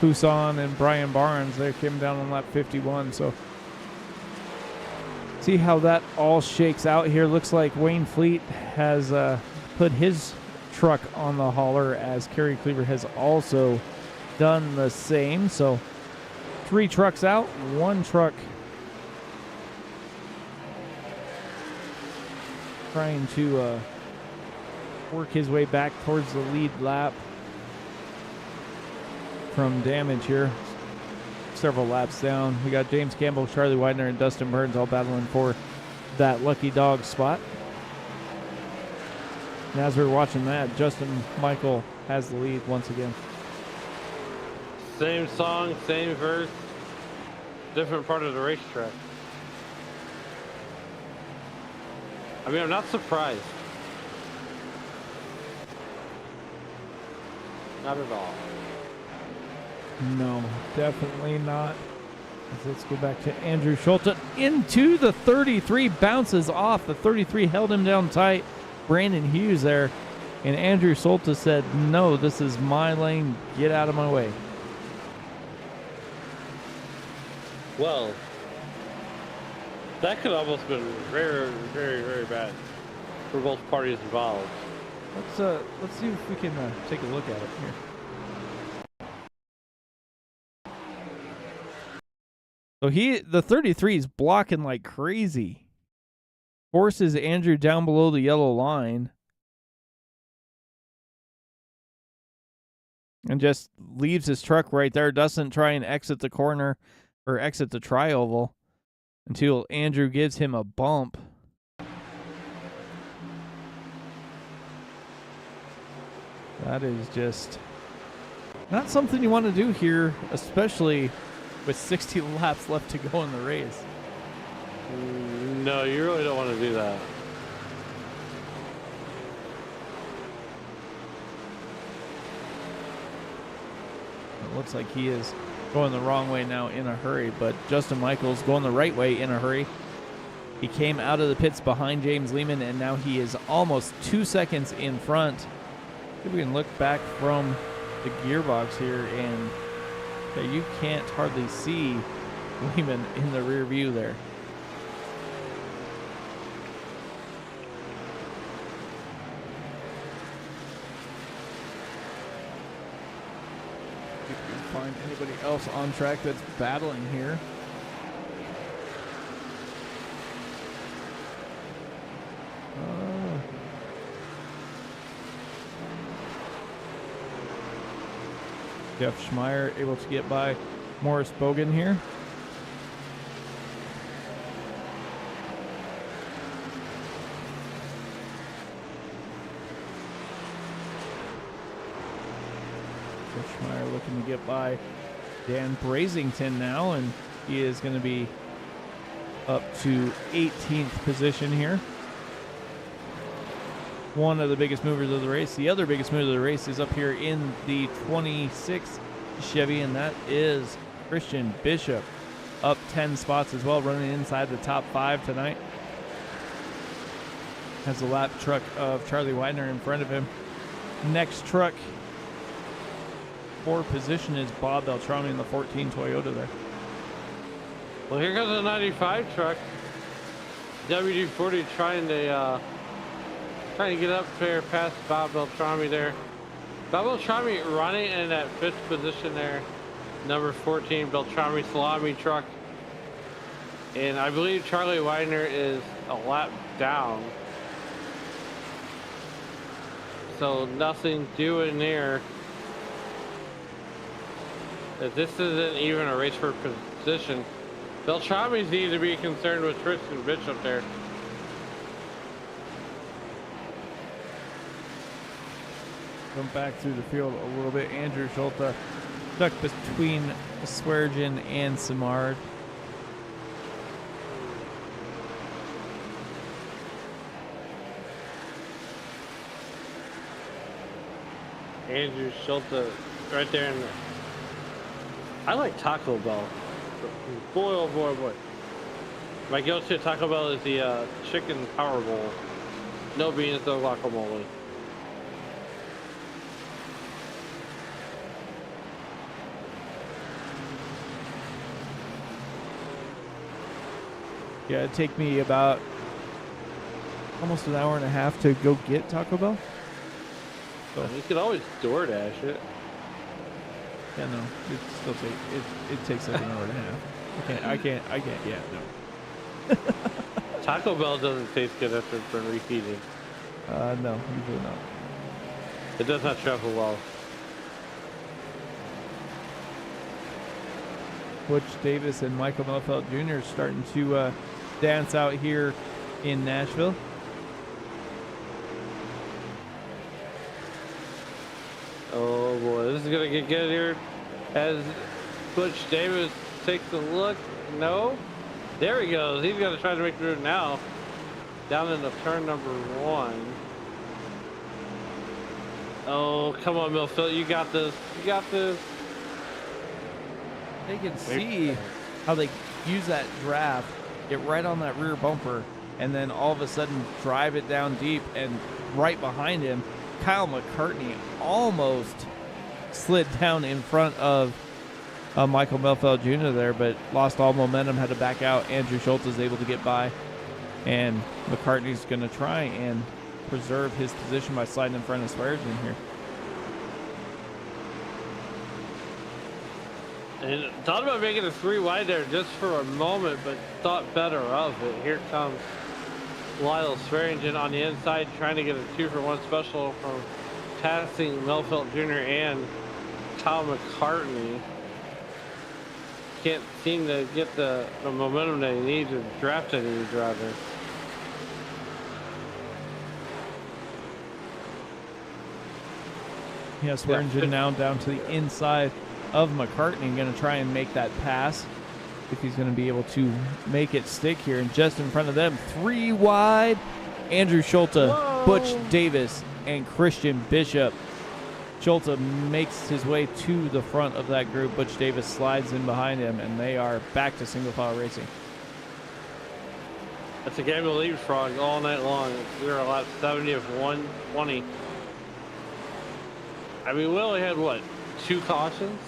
Speaker 2: Huson, and Brian Barnes. They came down on lap 51. So see how that all shakes out here. Looks like Wayne Fleet has put his truck on the hauler, as Kerry Cleaver has also done the same. So 3 trucks out, 1 truck trying to work his way back towards the lead lap from damage here. Several laps down. We got James Campbell, Charlie Widener, and Dustin Burns all battling for that lucky dog spot. And as we're watching that, Justin Michael has the lead once again.
Speaker 3: Same song, same verse, different part of the racetrack. I mean, I'm not surprised. Not at all.
Speaker 2: No, definitely not. Let's go back to Andrew Schulte into the 33, bounces off. The 33 held him down tight. Brandon Hughes there. And Andrew Schulte said, no, this is my lane. Get out of my way.
Speaker 3: Well, that could almost been very, very, very bad for both parties involved.
Speaker 2: Let's see if we can take a look at it here. So the 33 is blocking like crazy. Forces Andrew down below the yellow line. and just leaves his truck right there. Doesn't try and exit the corner or exit the tri-oval until Andrew gives him a bump. That is just not something you want to do here, especially with 60 laps left to go in the race.
Speaker 3: No, you really don't want to do that.
Speaker 2: It looks like he is going the wrong way now in a hurry, but Justin Michaels going the right way in a hurry. He came out of the pits behind James Lehman, and now he is almost 2 seconds in front. If we can look back from the gearbox here, and you can't hardly see Lehman in the rear view there. See if we can find anybody else on track that's battling here. Jeff Schmeier able to get by Morris Bogan here. Jeff Schmeier looking to get by Dan Brazington now, and he is going to be up to 18th position here. One of the biggest movers of the race. The other biggest mover of the race is up here in the 26 Chevy, and that is Christian Bishop, up 10 spots as well, running inside the top 5 tonight. Has the lap truck of Charlie Widener in front of him. Next truck for position is Bob Beltrami in the 14 Toyota there.
Speaker 3: Well, here comes the 95 truck. WD-40 trying to get up there past Bob Beltrami there. Bob Beltrami running in that 5th position there. Number 14 Beltrami Salami truck. And I believe Charlie Widener is a lap down. So nothing doing there. If this isn't even a race for position, Beltrami's need to be concerned with Tristan Bishop there.
Speaker 2: Come back through the field a little bit. Andrew Schulte stuck between Swearengin and Simard.
Speaker 3: Andrew Schulte right there in the... I like Taco Bell. Boy, oh boy, oh boy. My go-to at Taco Bell is the chicken power bowl. No beans, no guacamole.
Speaker 2: Yeah, it'd take me about almost an hour and a half to go get Taco Bell. So
Speaker 3: You could always DoorDash it.
Speaker 2: yeah, no, it still it takes like an hour and a half. I can't. Yeah, no.
Speaker 3: Taco Bell doesn't taste good after it's been reheated.
Speaker 2: No, usually not.
Speaker 3: It does not travel well.
Speaker 2: Butch Davis and Michael Melfeld Jr. starting to dance out here in Nashville.
Speaker 3: Oh boy, this is gonna get good here as Butch Davis takes a look. No, there he goes. He's gonna try to make the route now. Down into turn number 1. Oh, come on, Melfeld, you got this. You got this.
Speaker 2: They can see how they use that draft, get right on that rear bumper, and then all of a sudden drive it down deep. And right behind him, Kyle McCartney almost slid down in front of Michael Melfeld Jr. there, but lost all momentum, had to back out. Andrew Schultz is able to get by, and McCartney's going to try and preserve his position by sliding in front of Swearengin here.
Speaker 3: And thought about making a 3 wide there just for a moment, but thought better of it. Here comes Lyle Swearengin on the inside, trying to get a 2-for-1 special from passing Melfeld Jr. and Kyle McCartney can't seem to get the momentum that he needs to draft any driver.
Speaker 2: Yeah, Swearingen now down to the inside of McCartney, going to try and make that pass. If he's going to be able to make it stick here. And just in front of them, 3 wide, Andrew Schulte, Butch Davis, and Christian Bishop. Schulte makes his way to the front of that group. Butch Davis slides in behind him, and they are back to single file racing.
Speaker 3: It's a game of leapfrog all night long. We were allowed 70 of 120. I mean, we only had, what, 2 cautions?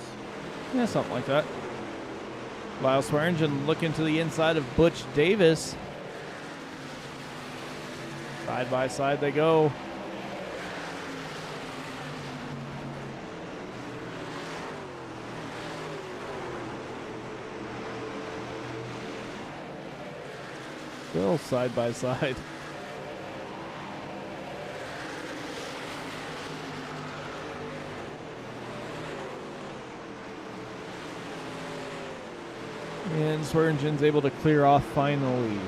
Speaker 2: Yeah, something like that. Lyle Swearingen looking to the inside of Butch Davis. Side by side they go. Still side by side. And Swearingen's able to clear off finally.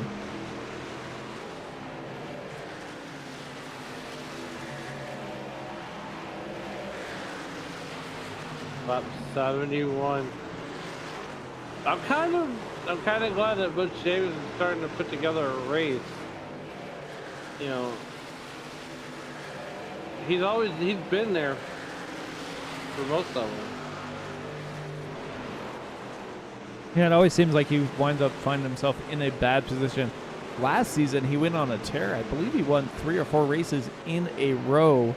Speaker 3: Lap 71. I'm kind of glad that Butch Davis is starting to put together a race. You know, he's been there for most of them.
Speaker 2: Yeah, it always seems like he winds up finding himself in a bad position. Last season, he went on a tear. I believe he won 3 or 4 races in a row.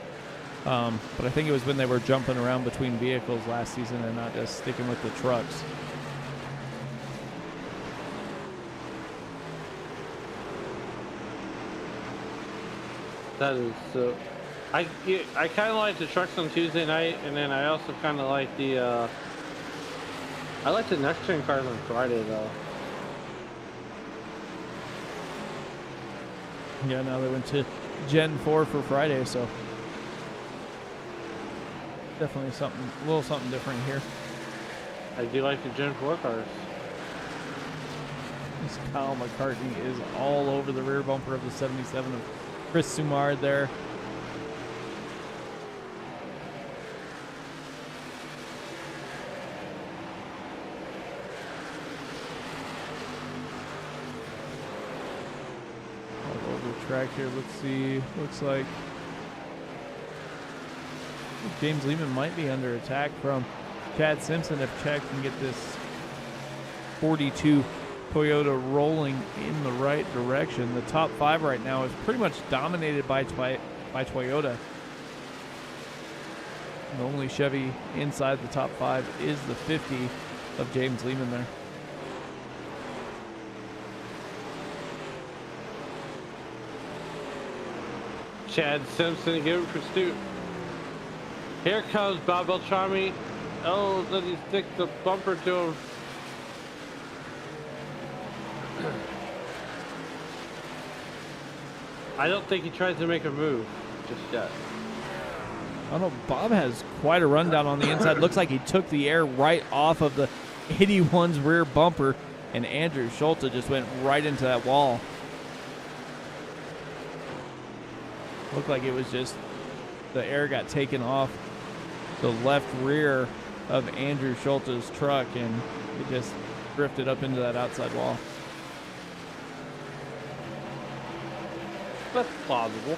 Speaker 2: But I think it was when they were jumping around between vehicles last season and not just sticking with the trucks.
Speaker 3: That is so. I kind of like the trucks on Tuesday night, and then I also kind of like the. I like the next gen cars on Friday though.
Speaker 2: Yeah, now they went to Gen 4 for Friday, so definitely a little something different here.
Speaker 3: I do like the Gen 4 cars.
Speaker 2: This Kyle McCartney is all over the rear bumper of the 77 of Chris Sumard there. All over the track here. Let's see. Looks like James Lehman might be under attack from Chad Simpson if Chad can get this 42 Toyota rolling in the right direction. The top 5 right now is pretty much dominated by Toyota. The only Chevy inside the top 5 is the 50 of James Lehman there.
Speaker 3: Chad Simpson, give it pursuit. Here comes Bob Beltrami. Oh, does he stick the bumper to him? I don't think he tries to make a move just yet.
Speaker 2: I don't know. Bob has quite a rundown on the inside. Looks like he took the air right off of the 81's rear bumper, and Andrew Schulte just went right into that wall. Looked like it was just the air got taken off the left rear of Andrew Schulte's truck, and it just drifted up into that outside wall.
Speaker 3: That's plausible.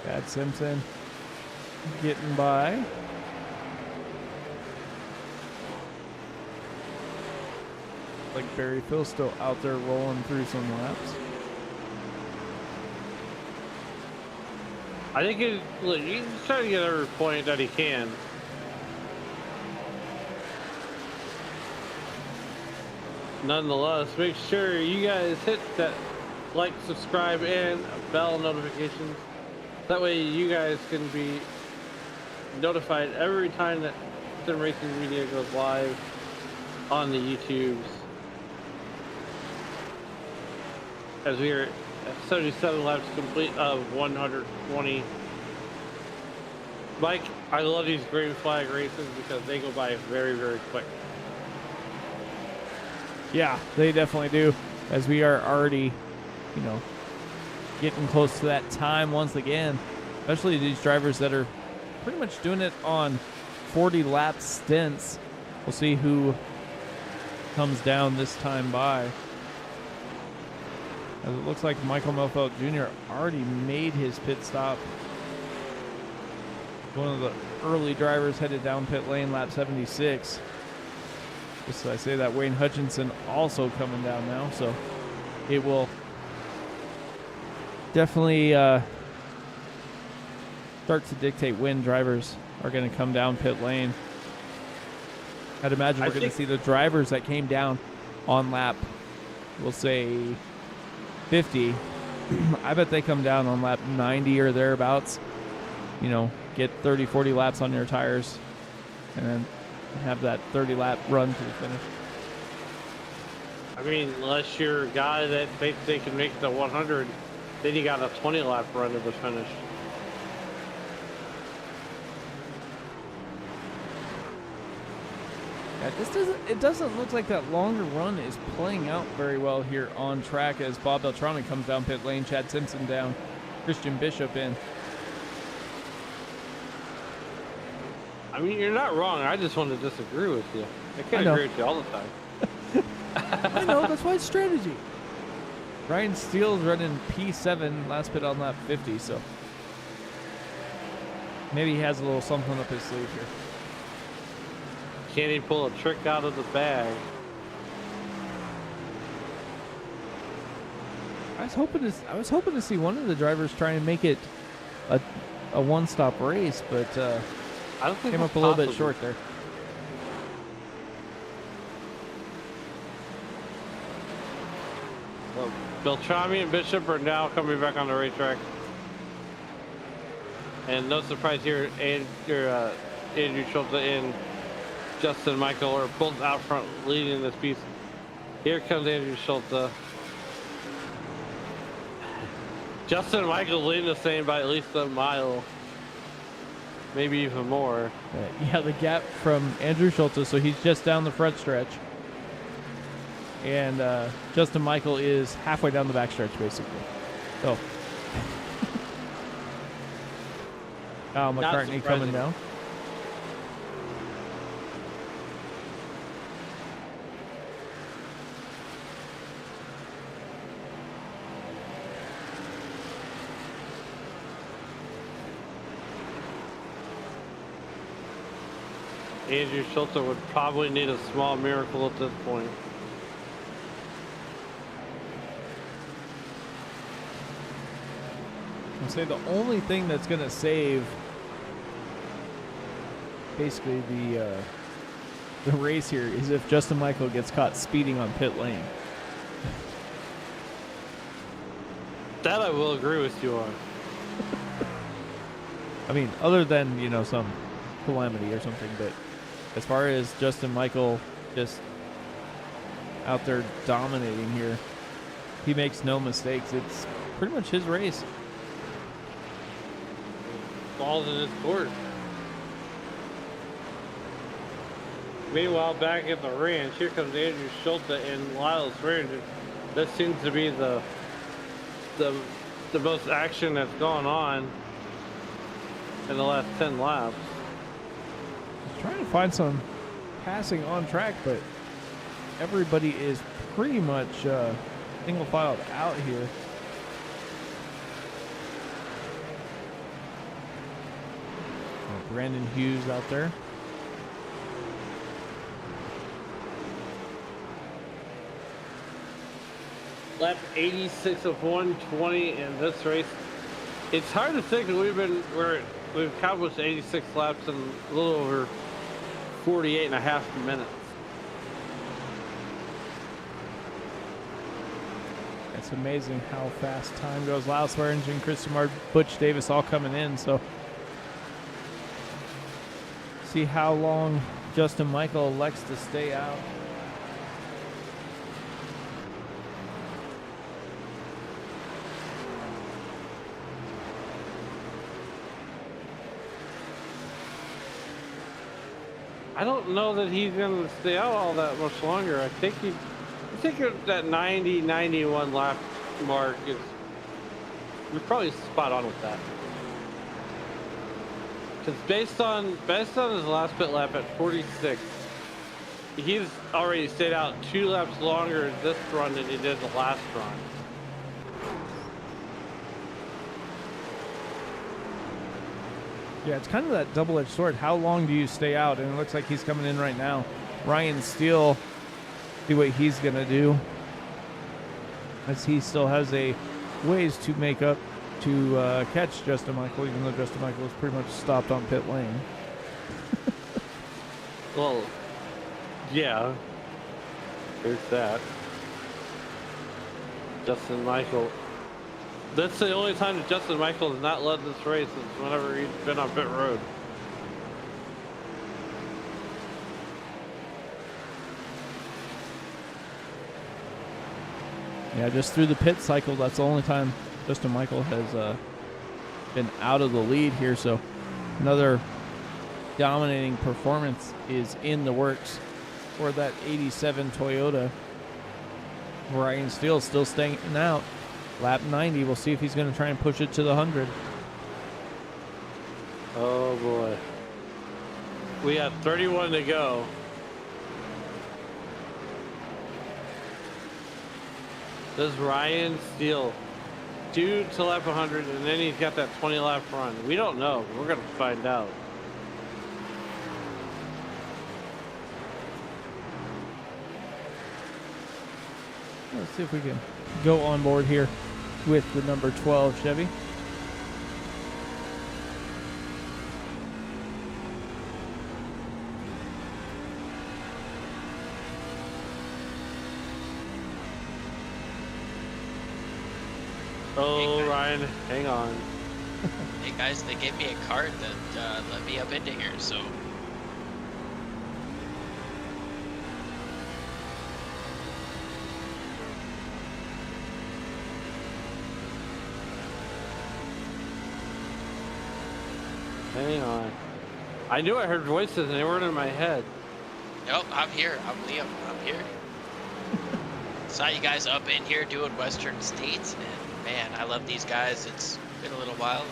Speaker 2: Chad Simpson getting by. Like Barry Phil still out there rolling through some laps.
Speaker 3: I think he's trying to get every point that he can. Nonetheless, make sure you guys hit that like, subscribe, and bell notifications. That way you guys can be notified every time that Sim Racing Media goes live on the YouTubes. As we are At 77 laps complete of 120. Mike, I love these green flag races because they go by very, very quick.
Speaker 2: Yeah, they definitely do, as we are already, getting close to that time once again, especially these drivers that are pretty much doing it on 40 lap stints. We'll see who comes down this time by. As it looks like Michael Melfeld Jr. already made his pit stop. One of the early drivers headed down pit lane, lap 76. Just as I say that, Wayne Hutchinson also coming down now, so it will definitely start to dictate when drivers are going to come down pit lane. I'd imagine we're going to see the drivers that came down on lap, we'll say 50. I bet they come down on lap 90 or thereabouts. Get 30, 40 laps on their tires, and then have that 30 lap run to the finish.
Speaker 3: I mean, unless you're a guy that thinks they can make the 100, then you got a 20 lap run to the finish.
Speaker 2: Yeah, it doesn't look like that longer run is playing out very well here on track as Bob Beltrami comes down pit lane, Chad Simpson down, Christian Bishop in.
Speaker 3: I mean, you're not wrong. I just want to disagree with you. I can't agree with you all the time.
Speaker 2: I know, that's why it's strategy. Ryan Steele's running P7, last pit on lap 50, so maybe he has a little something up his sleeve here.
Speaker 3: Can he pull a trick out of the bag?
Speaker 2: I was hoping to see one of the drivers try and make it a one-stop race, but
Speaker 3: I don't think
Speaker 2: came up a little bit short there.
Speaker 3: Well, Beltrami and Bishop are now coming back on the racetrack. And no surprise here, Andrew Schultz and Justin Michael are both out front leading this piece. Here comes Andrew Schultz. Justin Michael leading the same by at least a mile. Maybe even more.
Speaker 2: Yeah, the gap from Andrew Schultz, so he's just down the front stretch. And Justin Michael is halfway down the back stretch, basically. So, Kyle McCartney coming down.
Speaker 3: Andrew Schultz would probably need a small miracle at this point.
Speaker 2: I'll say the only thing that's going to save basically the race here is if Justin Michael gets caught speeding on pit lane.
Speaker 3: That I will agree with you on.
Speaker 2: I mean, other than, some calamity or something, but as far as Justin Michael just out there dominating here, he makes no mistakes. It's pretty much his race.
Speaker 3: Balls in his court. Meanwhile, back at the ranch, here comes Andrew Schultz and Lyle's ranch. This seems to be the most action that's gone on in the last 10 laps.
Speaker 2: Trying to find some passing on track, but everybody is pretty much single filed out here. Brandon Hughes out there.
Speaker 3: Lap 86 of 120 in this race. It's hard to think that we've accomplished 86 laps in a little over 48 and a half minutes.
Speaker 2: It's amazing how fast time goes. Lyle Swearingen, Chris Samard, Butch Davis all coming in, so see how long Justin Michael elects to stay out.
Speaker 3: I don't know that he's going to stay out all that much longer. I think that 90, 91 lap mark is, we're probably spot on with that. Because based on his last pit lap at 46, he's already stayed out 2 laps longer this run than he did the last run.
Speaker 2: Yeah, it's kind of that double-edged sword. How long do you stay out? And it looks like he's coming in right now. Ryan Steele, see what he's going to do, as he still has a ways to make up to catch Justin Michael, even though Justin Michael is pretty much stopped on pit lane.
Speaker 3: Well, yeah, there's that. Justin Michael. That's the only time that Justin Michael has not led this race since whenever he's been on pit road.
Speaker 2: Yeah, just through the pit cycle, that's the only time Justin Michael has been out of the lead here. So another dominating performance is in the works for that 87 Toyota. Ryan Steele still staying out. Lap 90, we'll see if he's going to try and push it to the 100.
Speaker 3: Oh boy. We have 31 to go. Does Ryan Steele do to lap 100 and then he's got that 20 lap run? We don't know. We're going to find out.
Speaker 2: Let's see if we can go on board here with the number 12 Chevy.
Speaker 3: Oh, Ryan, hang on.
Speaker 4: Hey guys, they gave me a card that let me up into here, so.
Speaker 3: Hang on. I knew I heard voices and they weren't in my head.
Speaker 4: Nope, I'm here. I'm Liam. I'm here. Saw you guys up in here doing Western States, and man, I love these guys. It's been a little while.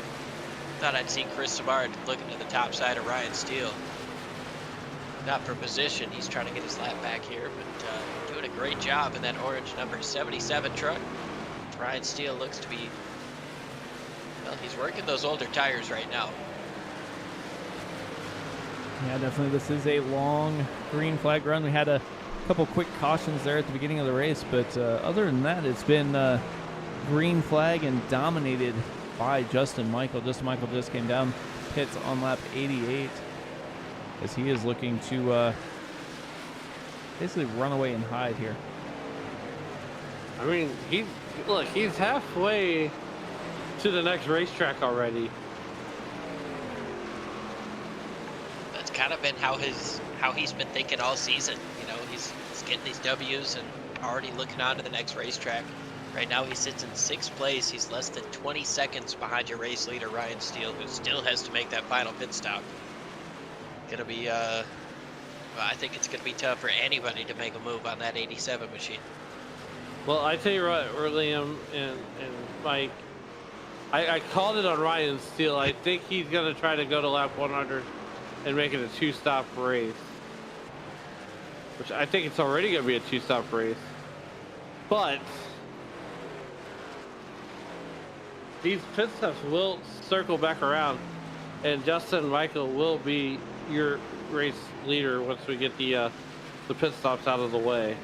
Speaker 4: Thought I'd see Chris Samard looking to the top side of Ryan Steele. Not for position, he's trying to get his lap back here, but doing a great job in that orange number 77 truck. Ryan Steele looks to be, well, he's working those older tires right now.
Speaker 2: Yeah, definitely. This is a long green flag run. We had a couple quick cautions there at the beginning of the race, but other than that, it's been green flag and dominated by Justin Michael. Justin Michael just came down pits on lap 88 as he is looking to basically run away and hide here.
Speaker 3: I mean, he's halfway to the next racetrack already.
Speaker 4: That's kind of been how he's been thinking all season. You know, he's getting these W's and already looking on to the next racetrack. Right now he sits in 6th place. He's less than 20 seconds behind your race leader, Ryan Steele, who still has to make that final pit stop. Gonna be, well, I think it's gonna be tough for anybody to make a move on that 87 machine.
Speaker 3: Well, I tell you what, Liam and Mike, I called it on Ryan Steele. I think he's gonna try to go to lap 100 and make it a 2-stop race. Which I think it's already gonna be a 2-stop race. But these pit stops will circle back around, and Justin Michael will be your race leader once we get the pit stops out of the way.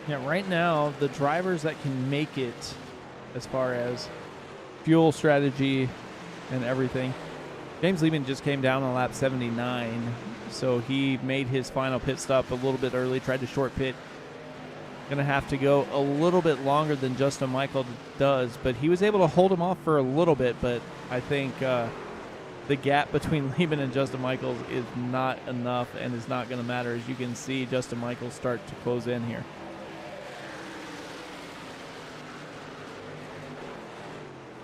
Speaker 2: Yeah, right now, the drivers that can make it as far as fuel strategy and everything, James Lehman just came down on lap 79, so he made his final pit stop a little bit early, tried to short pit. Going to have to go a little bit longer than Justin Michael does, but he was able to hold him off for a little bit, but I think the gap between Lehman and Justin Michaels is not enough and is not going to matter. As you can see, Justin Michaels start to close in here.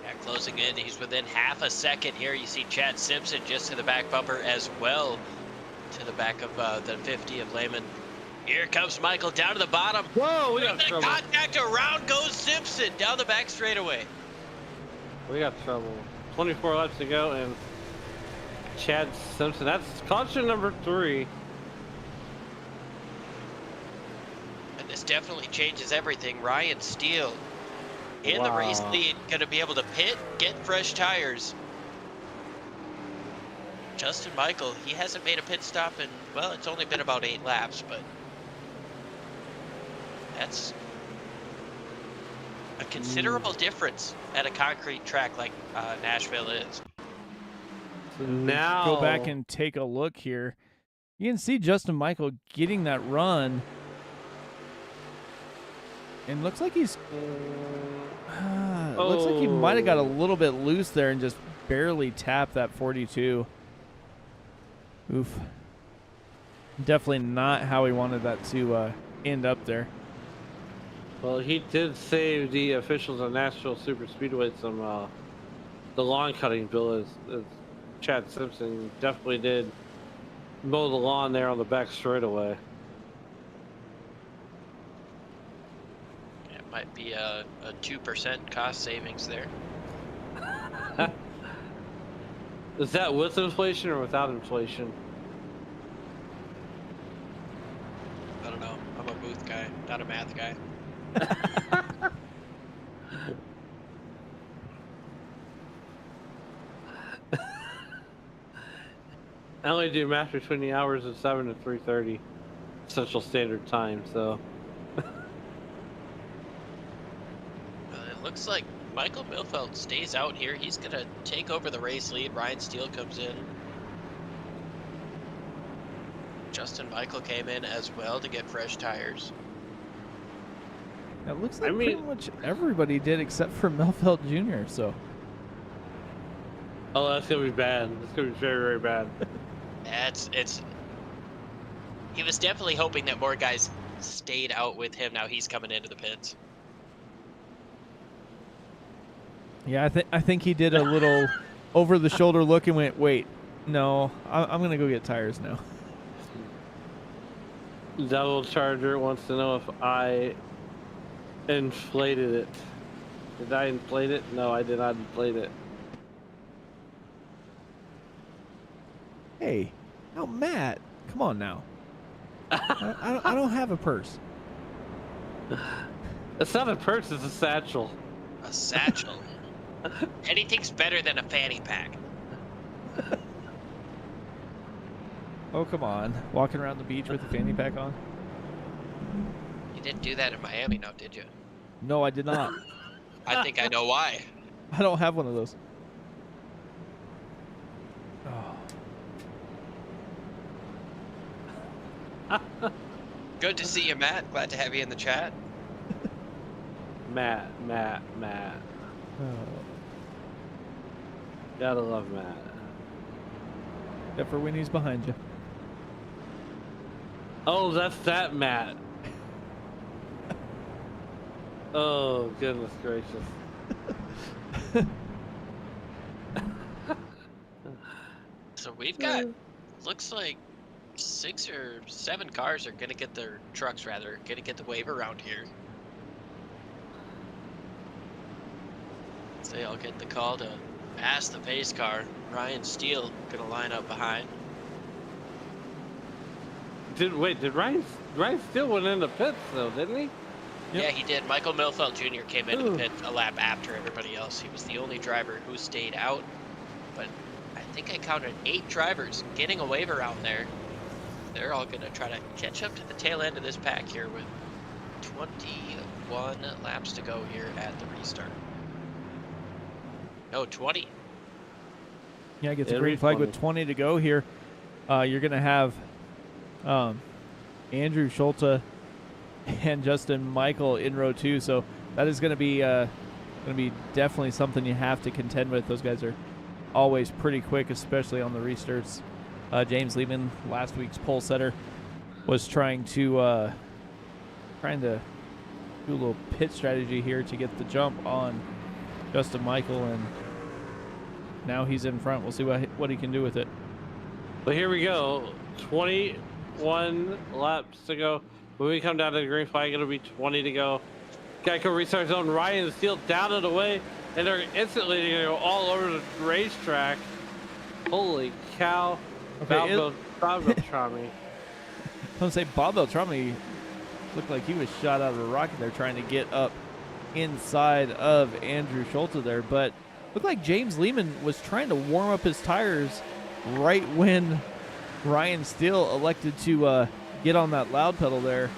Speaker 4: Yeah, closing in, he's within half a second here. You see Chad Simpson just to the back bumper as well. to the back of the 50 of Lehman. Here comes Michael down to the bottom.
Speaker 3: Whoa, we got
Speaker 4: With the
Speaker 3: trouble.
Speaker 4: contact, around goes Simpson down the back straightaway.
Speaker 3: We got trouble. 24 laps to go, and Chad Simpson. That's caution number 3.
Speaker 4: And this definitely changes everything. Ryan Steele in the race
Speaker 3: Wow.
Speaker 4: lead, going to be able to pit, get fresh tires. Justin Michael, he hasn't made a pit stop in, well, it's only been about 8 laps, but that's a considerable difference at a concrete track like Nashville is.
Speaker 3: So now
Speaker 2: Go back and take a look here. You can see Justin Michael getting that run. And looks like he's looks like he might have got a little bit loose there and just barely tapped that 42. Oof. Definitely not how he wanted that to end up there.
Speaker 3: Well, he did save the officials on Nashville Superspeedway some the lawn cutting bill. As Chad Simpson definitely did mow the lawn there on the back straightaway.
Speaker 4: It might be a 2% cost savings there.
Speaker 3: Is that with inflation or without inflation?
Speaker 4: I don't know. I'm a booth guy, not a math guy.
Speaker 3: I only do math between the hours of 7 and 3:30 Central Standard Time, so
Speaker 4: It looks like Michael Milfeld stays out here. He's going to take over the race lead. Ryan Steele comes in. Justin Michael came in as well to get fresh tires.
Speaker 2: It looks like
Speaker 3: I
Speaker 2: pretty
Speaker 3: mean-
Speaker 2: much everybody did except for Melfeld Jr. So
Speaker 3: oh, that's gonna be bad. It's gonna be very, very bad.
Speaker 4: It's he was definitely hoping that more guys stayed out with him. Now he's coming into the pits.
Speaker 2: yeah, I think he did a little over the shoulder look and went, wait, no, I'm gonna go get tires now.
Speaker 3: Devil Charger wants to know if I inflated it. Did I inflate it? No, I did not inflate it.
Speaker 2: Hey, now Matt, come on now. I don't have a purse.
Speaker 3: It's not a purse, it's a satchel.
Speaker 4: A satchel. Anything's better than a fanny pack.
Speaker 2: Oh, come on. Walking around the beach with a fanny pack on?
Speaker 4: You didn't do that in Miami, now, did you?
Speaker 2: No, I did not.
Speaker 4: I think I know why.
Speaker 2: I don't have one of those. Oh.
Speaker 4: Good to see you, Matt. Glad to have you in the chat.
Speaker 3: Matt.
Speaker 2: Oh.
Speaker 3: Gotta love Matt.
Speaker 2: Except for when he's behind you.
Speaker 3: Oh, that's that Matt. Oh, goodness gracious.
Speaker 4: So we've got, looks like 6 or 7 cars are gonna get their trucks, rather, gonna get the wave around here. So they all get the call to pass the pace car. Ryan Steele gonna line up behind.
Speaker 3: Did Ryan Steele went in the pits though, didn't he?
Speaker 2: Yep.
Speaker 4: Yeah, he did. Michael Milfeld Jr. came into the pit a lap after everybody else. He was the only driver who stayed out. But I think I counted 8 drivers getting a wave around there. They're all going to try to catch up to the tail end of this pack here with 21 laps to go here at the restart. No, 20.
Speaker 2: Yeah, gets a
Speaker 3: It'll
Speaker 2: green
Speaker 3: be
Speaker 2: flag
Speaker 3: funny.
Speaker 2: with 20 to go here. You're going to have Andrew Schulte and Justin Michael in row 2. So that is going to be definitely something you have to contend with. Those guys are always pretty quick, especially on the restarts. James Lehman, last week's pole setter, was trying to do a little pit strategy here to get the jump on Justin Michael, and now he's in front. We'll see what he can do with it.
Speaker 3: But here we go. 21 laps to go. When we come down to the green flag, it'll be 20 to go. Geico restart zone. Ryan is still down and away, and they're instantly going to go all over the racetrack. Holy cow.
Speaker 2: Okay,
Speaker 3: Bob Beltrami.
Speaker 2: I was gonna say Bob Beltrami looked like he was shot out of a rocket there trying to get up inside of Andrew Schulte there, but looked like James Lehman was trying to warm up his tires right when Ryan Steele elected to get on that loud pedal there,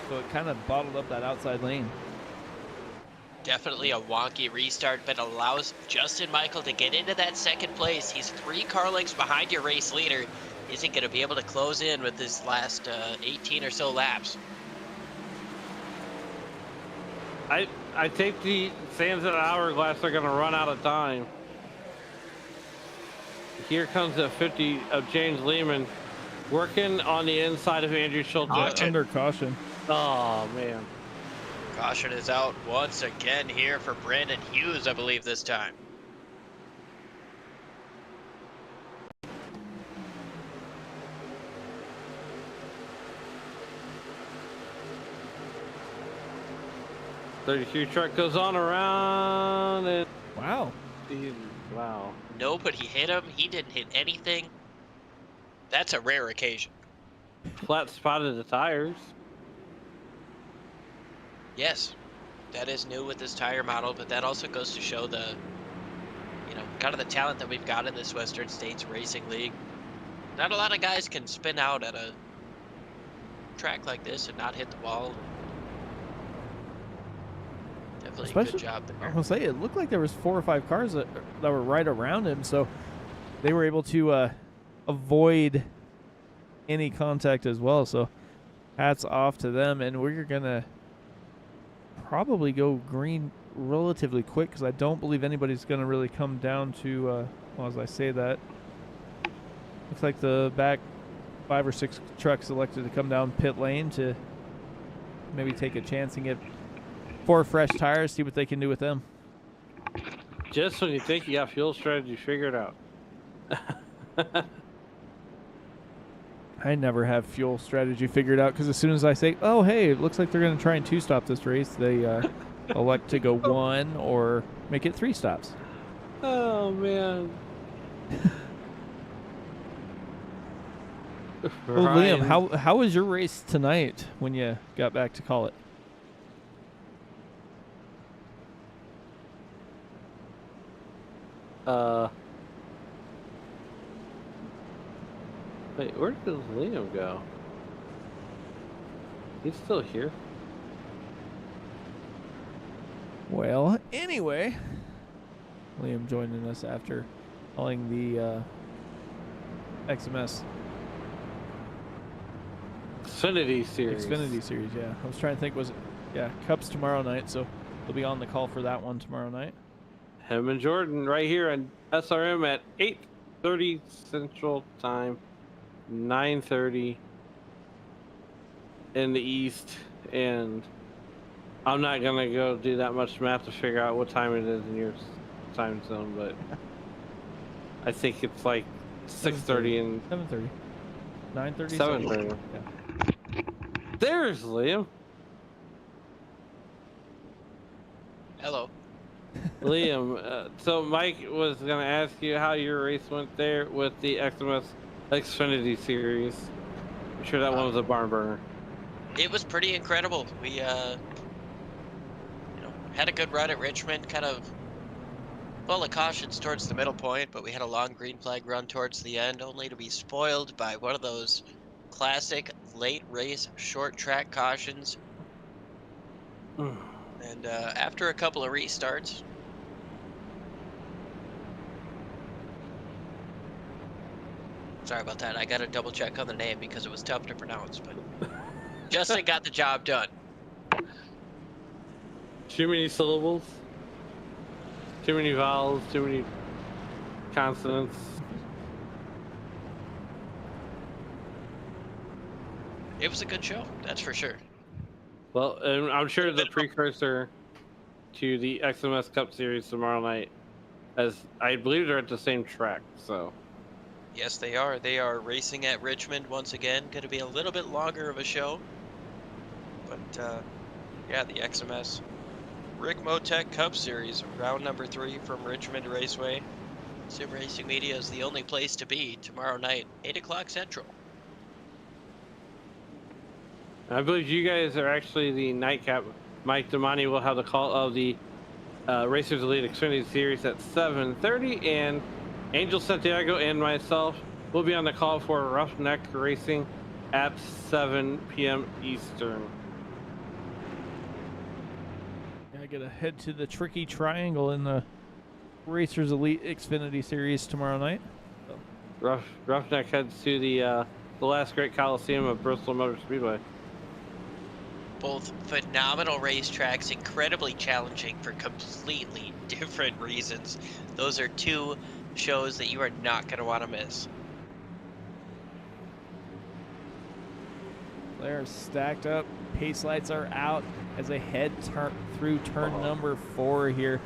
Speaker 2: so it kind of bottled up that outside lane.
Speaker 4: Definitely a wonky restart, but allows Justin Michael to get into that second place. He's 3 car lengths behind your race leader. Is he going to be able to close in with his last 18 or so laps?
Speaker 3: I think the sands at hourglass are going to run out of time. Here comes the 50 of James Lehman working on the inside of Andrew Schulte.
Speaker 2: Under caution.
Speaker 3: Oh, man.
Speaker 4: Caution is out once again here for Brandon Hughes, I believe, this time.
Speaker 3: '33 truck goes on around and
Speaker 2: Wow.
Speaker 3: wow.
Speaker 4: Nobody hit him. He didn't hit anything. That's a rare occasion.
Speaker 3: Flat spotted the tires.
Speaker 4: Yes, that is new with this tire model, but that also goes to show the, kind of the talent that we've got in this Western States Racing League. Not a lot of guys can spin out at a track like this and not hit the wall. Definitely a good job
Speaker 2: I
Speaker 4: there.
Speaker 2: was gonna say it looked like there was 4 or 5 cars that were right around him, so they were able to avoid any contact as well. So hats off to them, and we're gonna probably go green relatively quick because I don't believe anybody's gonna really come down to. Well, as I say that, looks like the back 5 or 6 trucks elected to come down pit lane to maybe take a chance and get 4 fresh tires, see what they can do with them.
Speaker 3: Just when you think you got fuel strategy figured out.
Speaker 2: I never have fuel strategy figured out because as soon as I say, oh, hey, it looks like they're going to try and 2-stop this race, they elect to go 1 or make it 3 stops.
Speaker 3: Oh, man.
Speaker 2: Well, Liam, how was your race tonight when you got back to call it?
Speaker 3: Wait, where did Liam go? He's still here.
Speaker 2: Well, anyway, Liam joining us after calling the XMS
Speaker 3: Xfinity Series.
Speaker 2: Xfinity Series, yeah. I was trying to think, was it, Cup's tomorrow night, so they'll be on the call for that one tomorrow night.
Speaker 3: Him and Jordan right here on SRM at 8:30 Central Time, 9:30 in the East, and I'm not gonna go do that much math to figure out what time it is in your time zone, but I think it's like 6:30 and
Speaker 2: 7:30. 9:30.
Speaker 3: 7:30.
Speaker 2: Yeah.
Speaker 3: There's Liam.
Speaker 4: Hello.
Speaker 3: Liam, so Mike was going to ask you how your race went there with the XMS Xfinity Series. I'm sure that one was a barn burner.
Speaker 4: It was pretty incredible. We, had a good run at Richmond, kind of full of cautions towards the middle point, but we had a long green flag run towards the end, only to be spoiled by one of those classic late race short track cautions. And after a couple of restarts, sorry about that, I got to double check on the name because it was tough to pronounce, but Justin got the job done.
Speaker 3: Too many syllables, too many vowels, too many consonants.
Speaker 4: It was a good show, that's for sure.
Speaker 3: Well, and I'm sure the precursor to the XMS Cup Series tomorrow night, as I believe they're at the same track, so
Speaker 4: Yes, they are. They are racing at Richmond once again. Going to be a little bit longer of a show. But, yeah, the XMS Rick Motec Cup Series, round number 3 from Richmond Raceway. Sim Racing Media is the only place to be tomorrow night, 8 o'clock Central.
Speaker 3: I believe you guys are actually the nightcap. Mike Damani will have the call of the Racers Elite Xfinity Series at 7:30, and Angel Santiago and myself will be on the call for Roughneck Racing at 7 p.m. Eastern.
Speaker 2: I gotta head to the Tricky Triangle in the Racers Elite Xfinity Series tomorrow night.
Speaker 3: Roughneck heads to the last great Coliseum of Bristol Motor Speedway.
Speaker 4: Both phenomenal racetracks, incredibly challenging for completely different reasons. Those are 2 shows that you are not going to want to miss.
Speaker 2: They're stacked up. Pace lights are out as they head through turn number 4 here.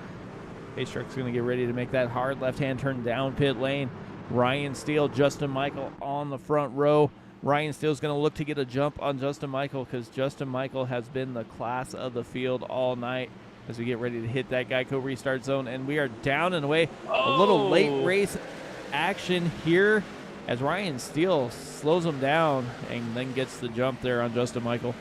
Speaker 2: Pace truck's going to get ready to make that hard left-hand turn down pit lane. Ryan Steele, Justin Michael on the front row. Ryan Steele's going to look to get a jump on Justin Michael because Justin Michael has been the class of the field all night as we get ready to hit that Geico restart zone. And we are down and away. A little late race action here as Ryan Steele slows him down and then gets the jump there on Justin Michael.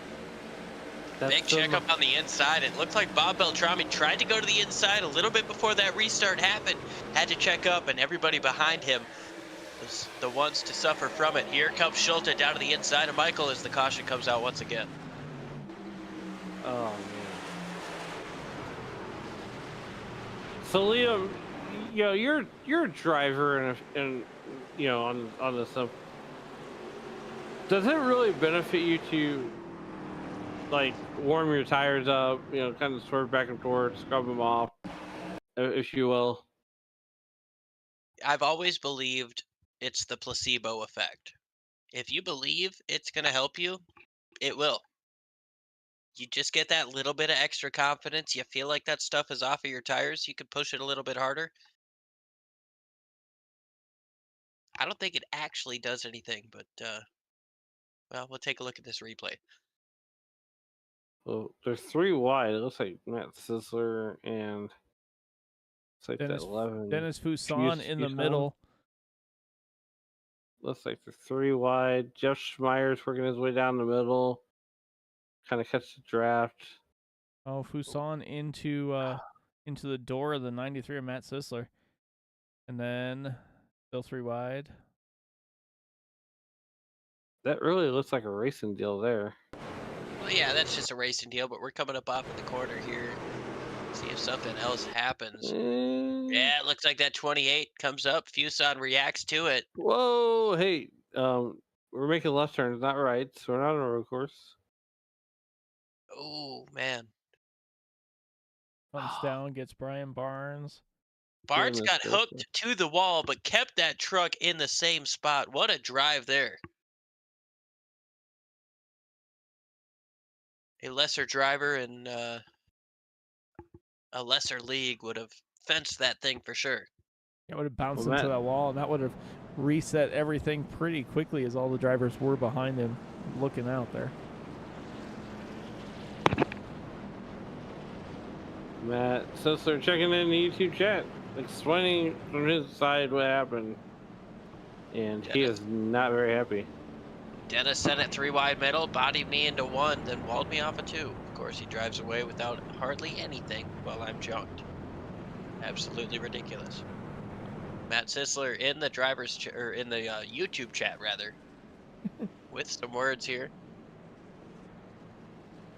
Speaker 4: Big checkup on the inside. It looked like Bob Beltrami tried to go to the inside a little bit before that restart happened. Had to check up, and everybody behind him was the ones to suffer from it. Here comes Schulte down to the inside of Michael as the caution comes out once again.
Speaker 3: Oh, man. So, Liam, you know, you're a driver and you know, on this stuff. Does it really benefit you to, like, warm your tires up, you know, kind of swerve back and forth, scrub them off, if you will?
Speaker 4: I've always believed it's the placebo effect. If you believe it's going to help you, it will. You just get that little bit of extra confidence. You feel like that stuff is off of your tires. You can push it a little bit harder. I don't think it actually does anything, but, well, we'll take a look at this replay.
Speaker 3: Well, there's 3 wide. It looks like Matt Sisler and it's like
Speaker 2: Dennis,
Speaker 3: that 11.
Speaker 2: Dennis Fuson in the middle.
Speaker 3: Looks like they're 3 wide. Jeff Schmeier's working his way down the middle. Kind of catch the draft.
Speaker 2: Oh, Fuson into the door of the 93 of Matt Sisler. And then still 3 wide.
Speaker 3: That really looks like a racing deal there.
Speaker 4: Well, yeah, that's just a racing deal, but we're coming up off in the corner here. See if something else happens. Yeah, it looks like that 28 comes up. Fuson reacts to it.
Speaker 3: Whoa, hey, we're making left turns, not right, so we're not on a road course.
Speaker 4: Oh, man.
Speaker 2: Comes down, gets Brian Barnes.
Speaker 4: Barnes got hooked to the wall, but kept that truck in the same spot. What a drive there. A lesser driver in a lesser league would have fenced that thing for sure.
Speaker 2: It would have bounced into that wall, and that would have reset everything pretty quickly as all the drivers were behind him looking out there.
Speaker 3: Matt Sisler checking in the YouTube chat, explaining from his side what happened. And he is not very happy.
Speaker 4: Dennis sent it 3 wide middle, bodied me into 1, then walled me off a 2. Of course, he drives away without hardly anything while I'm junked. Absolutely ridiculous. Matt Sisler in the in the YouTube chat rather, with some words here.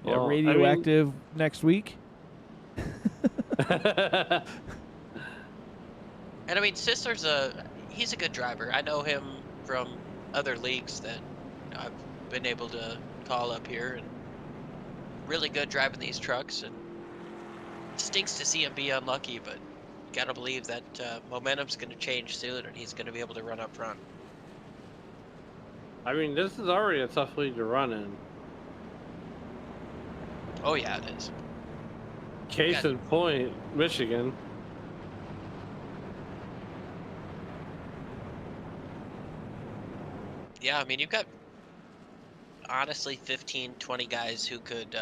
Speaker 2: Yeah, well, radioactive next week.
Speaker 4: And I mean, Sisler's he's a good driver. I know him from other leagues that I've been able to call up here, and really good driving these trucks. And it stinks to see him be unlucky, but you gotta believe that momentum's going to change soon, and he's going to be able to run up front.
Speaker 3: I mean, this is already a tough league to run in.
Speaker 4: Oh yeah, it is.
Speaker 3: Case in point, Michigan.
Speaker 4: Yeah, I mean, you've got honestly 15, 20 guys who could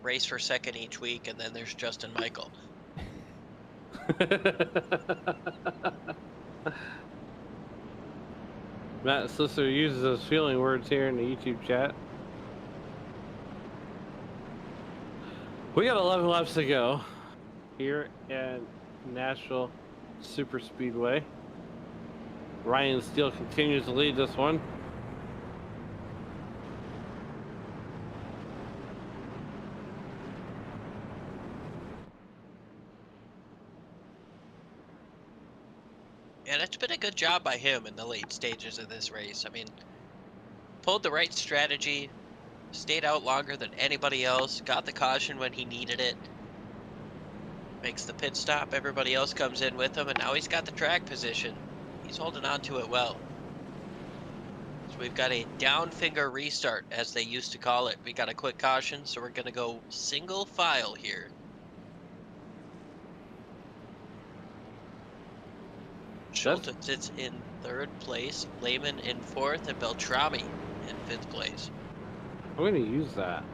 Speaker 4: race for second each week, and then there's Justin Michael.
Speaker 3: Matt Sisler uses those feeling words here in the YouTube chat. We got 11 laps to go here at Nashville Superspeedway. Ryan Steele continues to lead this one.
Speaker 4: And it's been a good job by him in the late stages of this race. I mean, pulled the right strategy, stayed out longer than anybody else, got the caution when he needed it, makes the pit stop, everybody else comes in with him, and now he's got the track position. He's holding on to it well. So we've got a down finger restart, as they used to call it. We got a quick caution, so we're going to go single file here. Schulten sits in third place, Lehman in fourth, and Beltrami in fifth place.
Speaker 3: I'm going to use that.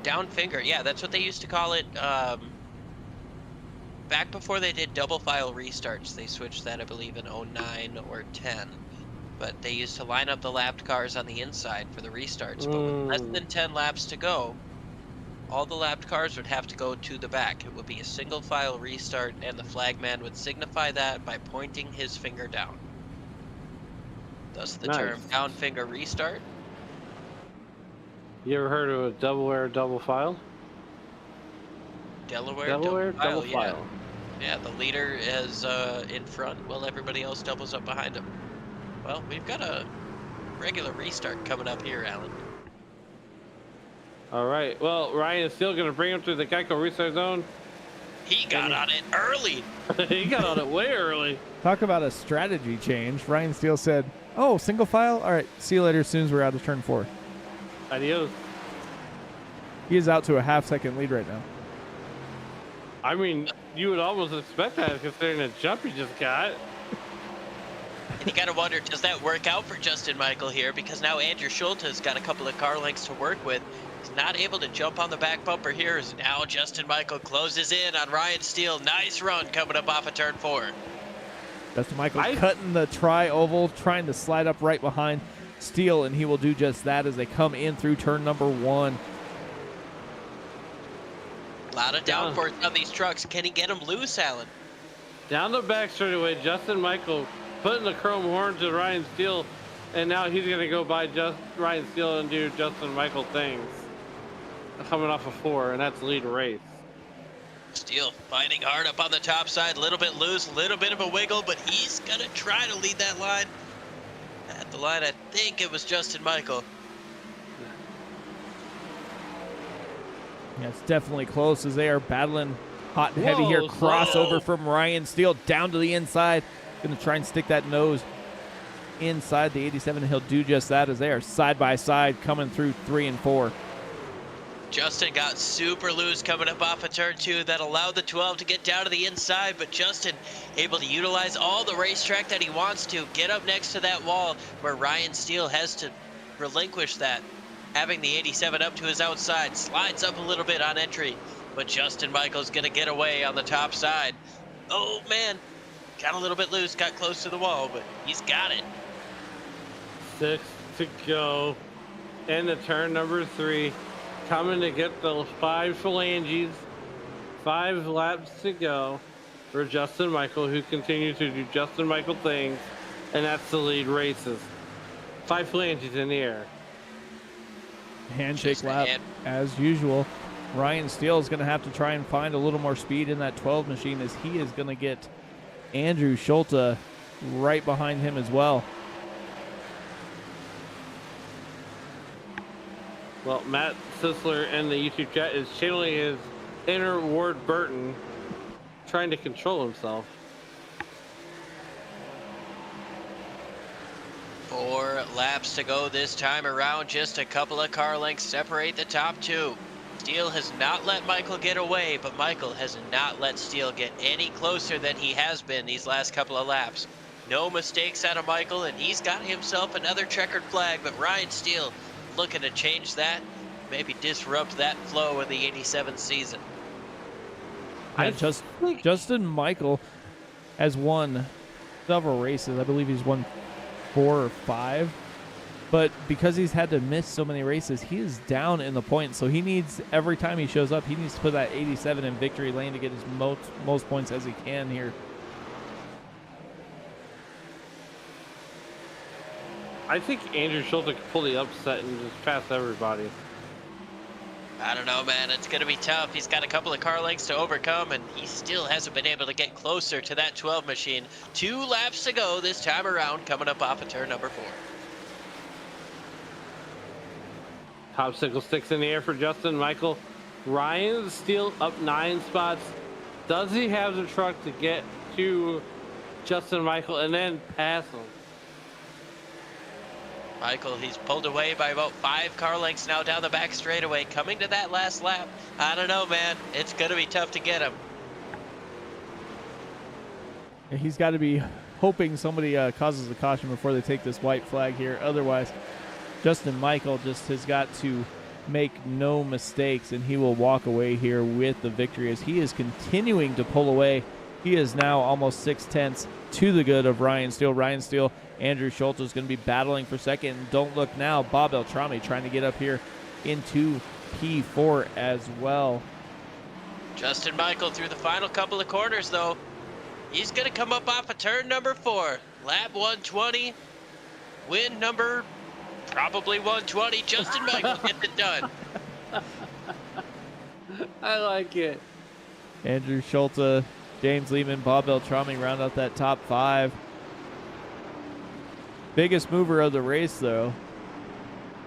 Speaker 4: Down finger, yeah, that's what they used to call it. Back before they did double file restarts, they switched that, I believe, in 09 or 10. But they used to line up the lapped cars on the inside for the restarts. But with less than 10 laps to go, all the lapped cars would have to go to the back. It would be a single file restart, and the flagman would signify that by pointing his finger down. Thus the term down finger restart.
Speaker 3: You ever heard of a double file?
Speaker 4: Delaware
Speaker 3: double file.
Speaker 4: Yeah, the leader is in front while everybody else doubles up behind him. Well, we've got a regular restart coming up here, Alan.
Speaker 3: All right. Well, Ryan is still going to bring him to the Geico restart zone.
Speaker 4: He got on it early.
Speaker 3: He got on it way early.
Speaker 2: Talk about a strategy change. Ryan Steele said, "Oh, single file? All right, see you later as soon as we're out of turn 4.
Speaker 3: Adios.
Speaker 2: He is out to a half-second lead right now.
Speaker 3: I mean, you would almost expect that considering the jump he just got.
Speaker 4: And you gotta wonder, does that work out for Justin Michael here? Because now Andrew Schulte's got a couple of car lengths to work with. He's not able to jump on the back bumper here, as now Justin Michael closes in on Ryan Steele. Nice run coming up off of turn 4.
Speaker 2: Justin Michael cutting the tri-oval, trying to slide up right behind Steele, and he will do just that as they come in through turn number 1.
Speaker 4: A lot of downforce on these trucks. Can he get them loose, Alan?
Speaker 3: Down the back straightaway, Justin Michael putting the chrome horn to Ryan Steele, and now he's going to go by Ryan Steele and do Justin Michael things. Coming off of 4, and that's lead race.
Speaker 4: Steele fighting hard up on the top side, a little bit loose, a little bit of a wiggle, but he's going to try to lead that line. At the line, I think it was Justin Michael.
Speaker 2: Yeah, it's definitely close as they are battling hot and heavy here. Crossover from Ryan Steele down to the inside. Going to try and stick that nose inside the 87, and he'll do just that as they are side by side coming through 3 and 4.
Speaker 4: Justin got super loose coming up off of turn 2. That allowed the 12 to get down to the inside, but Justin able to utilize all the racetrack that he wants to, get up next to that wall where Ryan Steele has to relinquish that. Having the 87 up to his outside, slides up a little bit on entry, but Justin Michael's gonna get away on the top side. Oh man, got a little bit loose, got close to the wall, but he's got it.
Speaker 3: 6 to go, and the turn number 3. Coming to get those 5 phalanges. 5 laps to go for Justin Michael, who continues to do Justin Michael things, and that's the lead races. 5 phalanges in the air.
Speaker 2: Handshake lap as usual. Ryan Steele is going to have to try and find a little more speed in that 12 machine, as he is going to get Andrew Schulte right behind him as well.
Speaker 3: Well, Matt Sisler in the YouTube chat is channeling his inner Ward Burton, trying to control himself.
Speaker 4: 4 laps to go this time around. Just a couple of car lengths separate the top 2. Steele has not let Michael get away, but Michael has not let Steele get any closer than he has been these last couple of laps. No mistakes out of Michael, and he's got himself another checkered flag, but Ryan Steele looking to change that, maybe disrupt that flow in the 87 season.
Speaker 2: Justin Michael has won several races. I believe he's won 4 or 5. But because he's had to miss so many races, he is down in the points. So he needs, every time he shows up, he needs to put that 87 in victory lane to get his most points as he can here.
Speaker 3: I think Andrew Schulte could pull the upset and just pass everybody.
Speaker 4: I don't know, man. It's going to be tough. He's got a couple of car lengths to overcome, and he still hasn't been able to get closer to that 12 machine. 2 laps to go this time around, coming up off of turn number 4.
Speaker 3: Popsicle sticks in the air for Justin Michael. Ryan Steele up 9 spots. Does he have the truck to get to Justin Michael and then pass him?
Speaker 4: Michael, he's pulled away by about 5 car lengths now down the back straightaway. Coming to that last lap, I don't know, man. It's going to be tough to get him.
Speaker 2: He's got to be hoping somebody causes a caution before they take this white flag here. Otherwise, Justin Michael just has got to make no mistakes, and he will walk away here with the victory as he is continuing to pull away. He is now almost 6/10 to the good of Ryan Steele. Ryan Steele, Andrew Schulte is going to be battling for second. And don't look now, Bob Beltrami trying to get up here into P4 as well.
Speaker 4: Justin Michael through the final couple of corners, though. He's going to come up off of turn number 4. Lap 120. Win number probably 120. Justin Michael gets it done.
Speaker 3: I like it.
Speaker 2: Andrew Schulte, James Lehman, Bob Beltrami round out that top 5. Biggest mover of the race, though.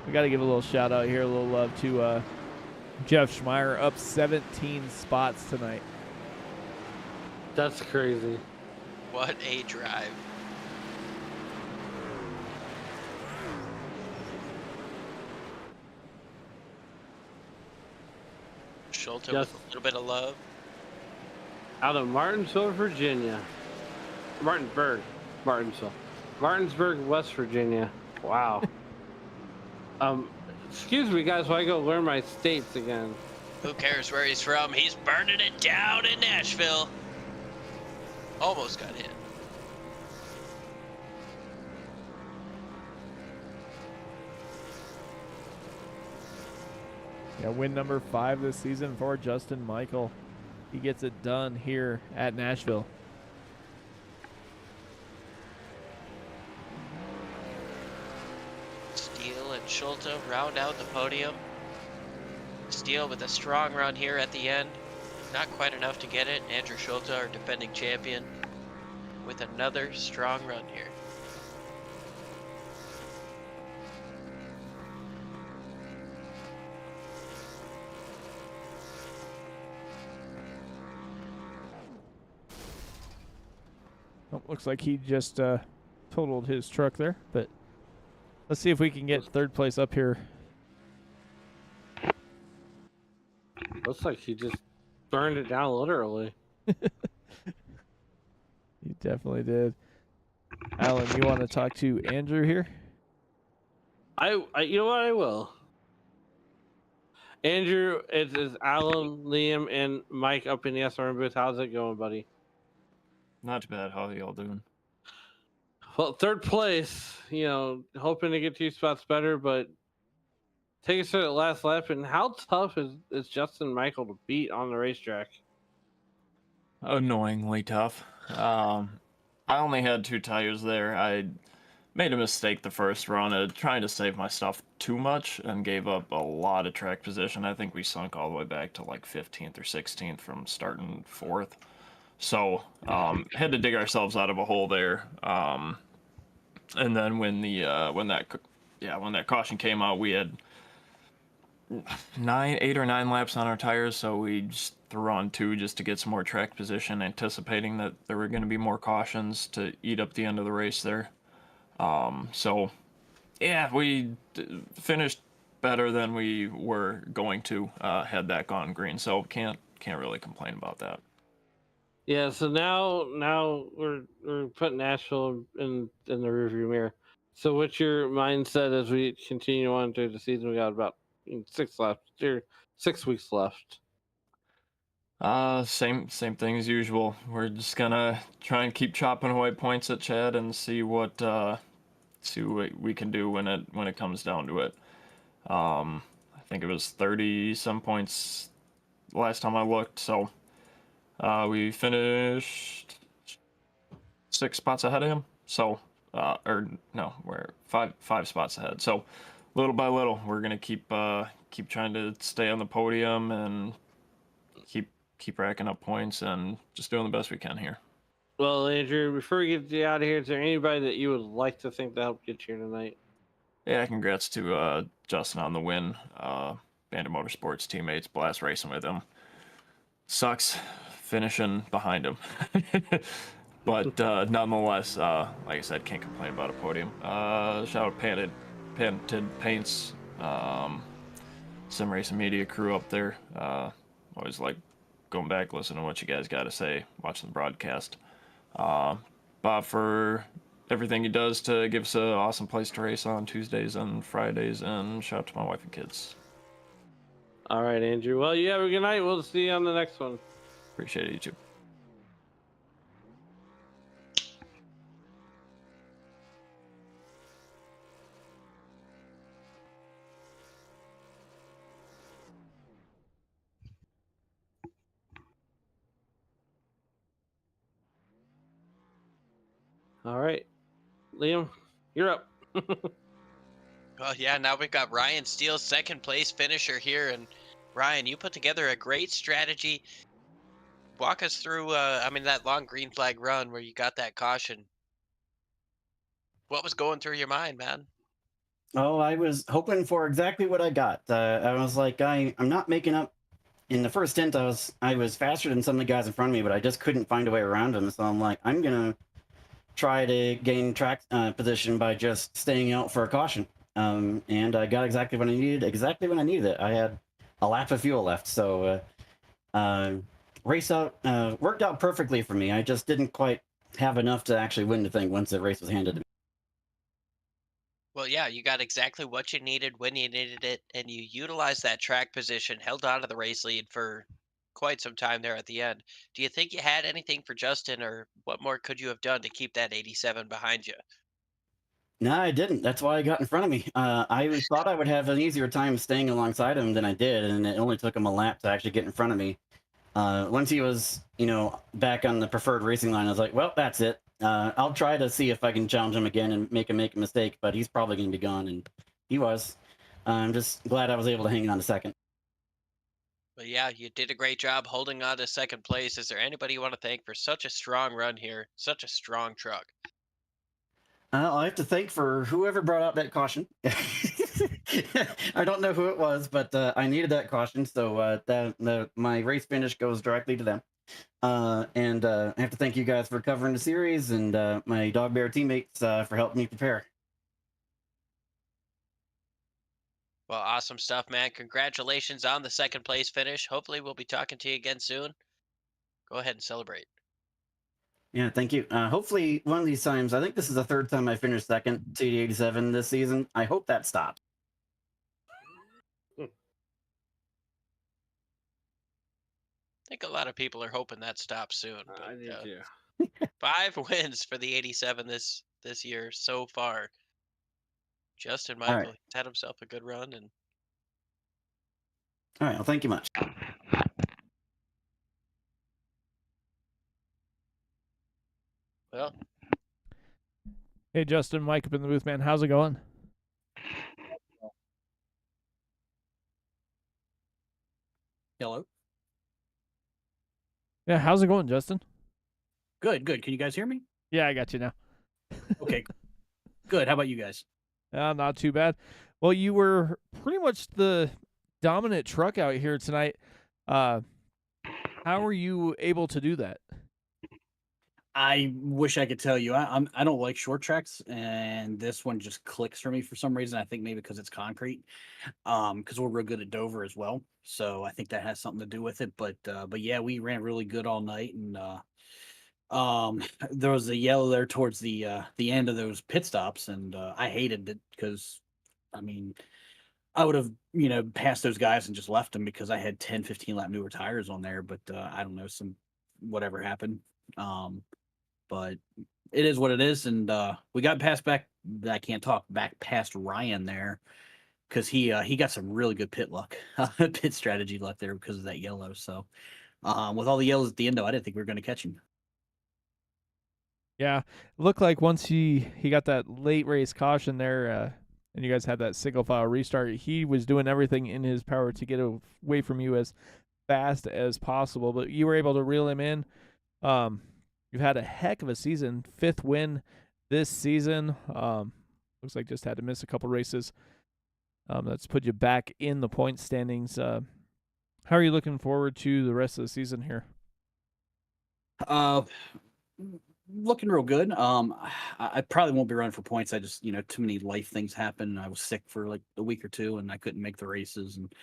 Speaker 2: We got to give a little shout out here, a little love to Jeff Schmeier, up 17 spots tonight.
Speaker 3: That's crazy.
Speaker 4: What a drive. Schulte with a little bit of love.
Speaker 3: Out of Martinsville, Virginia. Martinsburg, West Virginia. Wow. Excuse me, guys, while I go learn my states again.
Speaker 4: Who cares where he's from? He's burning it down in Nashville. Almost got hit.
Speaker 2: Yeah, win number 5 this season for Justin Michael. He gets it done here at Nashville.
Speaker 4: Steele and Schulte round out the podium. Steele with a strong run here at the end. Not quite enough to get it. Andrew Schulte, our defending champion, with another strong run here.
Speaker 2: Oh, looks like he just totaled his truck there, but let's see if we can get 3rd place up here.
Speaker 3: Looks like he just burned it down literally.
Speaker 2: He definitely did. Alan, you want to talk to Andrew here?
Speaker 3: I you know what, I will. Andrew, it is Alan, Liam, and Mike up in the SRM booth. How's it going, buddy?
Speaker 5: Not too bad. How are y'all doing?
Speaker 3: Well, 3rd place, you know, hoping to get 2 spots better, but take us to the last lap. And how tough is Justin Michael to beat on the racetrack?
Speaker 5: Annoyingly tough. I only had 2 tires there. I made a mistake the first run trying to save my stuff too much and gave up a lot of track position. I think we sunk all the way back to like 15th or 16th from starting 4th. So had to dig ourselves out of a hole there. And then when that caution came out, we had 8 or 9 laps on our tires, so we just threw on 2 just to get some more track position, anticipating that there were going to be more cautions to eat up the end of the race there. So yeah, we finished better than we were going to had that gone green, so can't really complain about that.
Speaker 3: Yeah, so now we're putting Nashville in the rearview mirror. So what's your mindset as we continue on through the season? We got about 6 weeks left.
Speaker 5: Same thing as usual. We're just gonna try and keep chopping away points at Chad and see what we can do when it comes down to it. I think it was 30 some points last time I looked, so we finished 6 spots ahead of him. So or no, we're five spots ahead. So little by little, we're gonna keep trying to stay on the podium and keep racking up points and just doing the best we can here.
Speaker 3: Well, Andrew, before we get you out of here, is there anybody that you would like to thank to help get you here tonight?
Speaker 5: Yeah, congrats to Justin on the win. Bandit Motorsports teammates, blast racing with him. Sucks finishing behind him. But nonetheless, like I said, can't complain about a podium. Shout out Painted Paints, some Racing Media crew up there. Always like going back, listening to what you guys got to say, watching the broadcast. Bob for everything he does to give us an awesome place to race on Tuesdays and Fridays, and shout out to my wife and kids.
Speaker 3: All right, Andrew. Well, you have a good night. We'll see you on the next one.
Speaker 5: Appreciate it, YouTube.
Speaker 3: All right, Liam, you're up.
Speaker 4: Well, yeah, now we've got Ryan Steele, second place finisher here. And Ryan, you put together a great strategy. Walk us through, that long green flag run where you got that caution. What was going through your mind, man?
Speaker 6: Oh, I was hoping for exactly what I got. I was like, I'm not making up. In the first stint, I was faster than some of the guys in front of me, but I just couldn't find a way around them. So I'm like, I'm gonna try to gain track position by just staying out for a caution. And I got exactly what I needed. Exactly when I needed it. I had a lap of fuel left, so race out worked out perfectly for me. I just didn't quite have enough to actually win the thing once the race was handed to me.
Speaker 4: Well, yeah, you got exactly what you needed when you needed it, and you utilized that track position, held on to the race lead for quite some time there at the end. Do you think you had anything for Justin, or what more could you have done to keep that 87 behind you?
Speaker 6: No, I didn't. That's why I got in front of me. I thought I would have an easier time staying alongside him than I did, and it only took him a lap to actually get in front of me. Once he was, back on the preferred racing line, I was like, well, that's it. I'll try to see if I can challenge him again and make him make a mistake, but he's probably going to be gone, and he was. I'm just glad I was able to hang on to second.
Speaker 4: But yeah, you did a great job holding on to second place. Is there anybody you want to thank for such a strong run here, such a strong truck?
Speaker 6: I have to thank for whoever brought out that caution. I don't know who it was, but I needed that caution, so my race finish goes directly to them. And I have to thank you guys for covering the series, and my Dog Bear teammates for helping me prepare.
Speaker 4: Well, awesome stuff, man. Congratulations on the second place finish. Hopefully we'll be talking to you again soon. Go ahead and celebrate.
Speaker 6: Yeah, thank you. Hopefully one of these times, I think this is the third time I finished second TD87 this season. I hope that stops.
Speaker 4: I think a lot of people are hoping that stops soon. But,
Speaker 3: I did too.
Speaker 4: 5 wins for the 87 this year so far. Justin
Speaker 6: All
Speaker 4: Michael
Speaker 6: right.
Speaker 4: he's had himself a good run, and
Speaker 6: All right, well, thank you much.
Speaker 4: well,
Speaker 2: Hey, Justin, Mike up in the booth, man. How's it going?
Speaker 7: Hello.
Speaker 2: Yeah, how's it going, Justin?
Speaker 7: Good. Can you guys hear me?
Speaker 2: Yeah, I got you now.
Speaker 7: Okay. Good. How about you guys?
Speaker 2: Not too bad. Well, you were pretty much the dominant truck out here tonight. How were you able to do that?
Speaker 7: I wish I could tell you. I don't like short tracks, and this one just clicks for me for some reason. I think maybe because it's concrete. Because we're real good at Dover as well, so I think that has something to do with it. But yeah, we ran really good all night, and there was a yellow there towards the end of those pit stops, and I hated it because I mean I would have passed those guys and just left them because I had 10, 15 lap newer tires on there. But I don't know, some whatever happened. But it is what it is, and we got past back. I can't talk back past Ryan there because he got some really good pit luck, pit strategy luck there because of that yellow. So with all the yellows at the end, though, I didn't think we were going to catch him.
Speaker 2: Yeah, looked like once he got that late race caution there, and you guys had that single file restart, he was doing everything in his power to get away from you as fast as possible. But you were able to reel him in. You've had a heck of a season, 5th win this season. Looks like just had to miss a couple races. That's put you back in the point standings. How are you looking forward to the rest of the season here?
Speaker 7: Looking real good. I probably won't be running for points. I just, too many life things happen. I was sick for like a week or two, and I couldn't make the races. And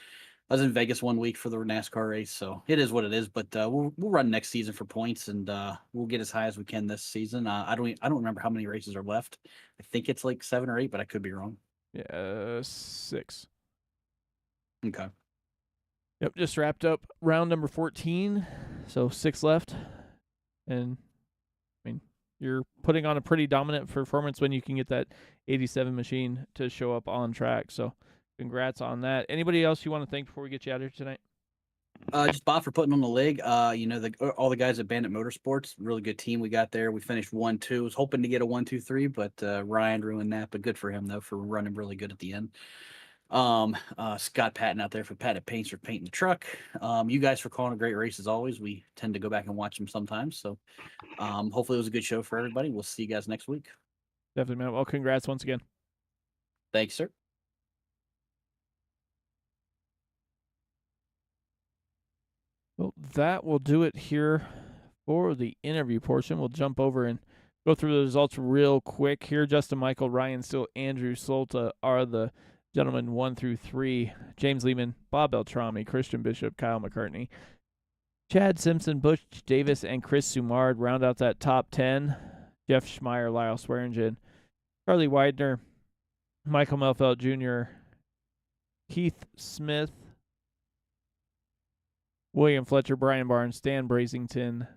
Speaker 7: I was in Vegas 1 week for the NASCAR race, so it is what it is. But we'll run next season for points, and we'll get as high as we can this season. I don't remember how many races are left. I think it's like 7 or 8, but I could be wrong.
Speaker 2: Yeah, 6.
Speaker 7: Okay.
Speaker 2: Yep, just wrapped up round number 14, so 6 left. And I mean, you're putting on a pretty dominant performance when you can get that 87 machine to show up on track. So congrats on that. Anybody else you want to thank before we get you out of here tonight?
Speaker 7: Just Bob for putting on the leg. All the guys at Bandit Motorsports, really good team we got there. We finished 1-2. Was hoping to get a 1-2-3, but Ryan ruined that. But good for him though for running really good at the end. Scott Patton out there for Patton Paints for painting the truck. You guys for calling a great race as always. We tend to go back and watch them sometimes. So hopefully it was a good show for everybody. We'll see you guys next week.
Speaker 2: Definitely, man. Well, congrats once again.
Speaker 7: Thanks, sir.
Speaker 2: Well, that will do it here for the interview portion. We'll jump over and go through the results real quick here. Justin Michael, Ryan Still, Andrew Solta are the gentlemen 1 through 3. James Lehman, Bob Beltrami, Christian Bishop, Kyle McCartney, Chad Simpson, Butch Davis, and Chris Sumard round out that top 10. Jeff Schmeier, Lyle Swearingen, Charlie Widener, Michael Melfeld Jr., Keith Smith, William Fletcher, Brian Barnes, Dan Brazington,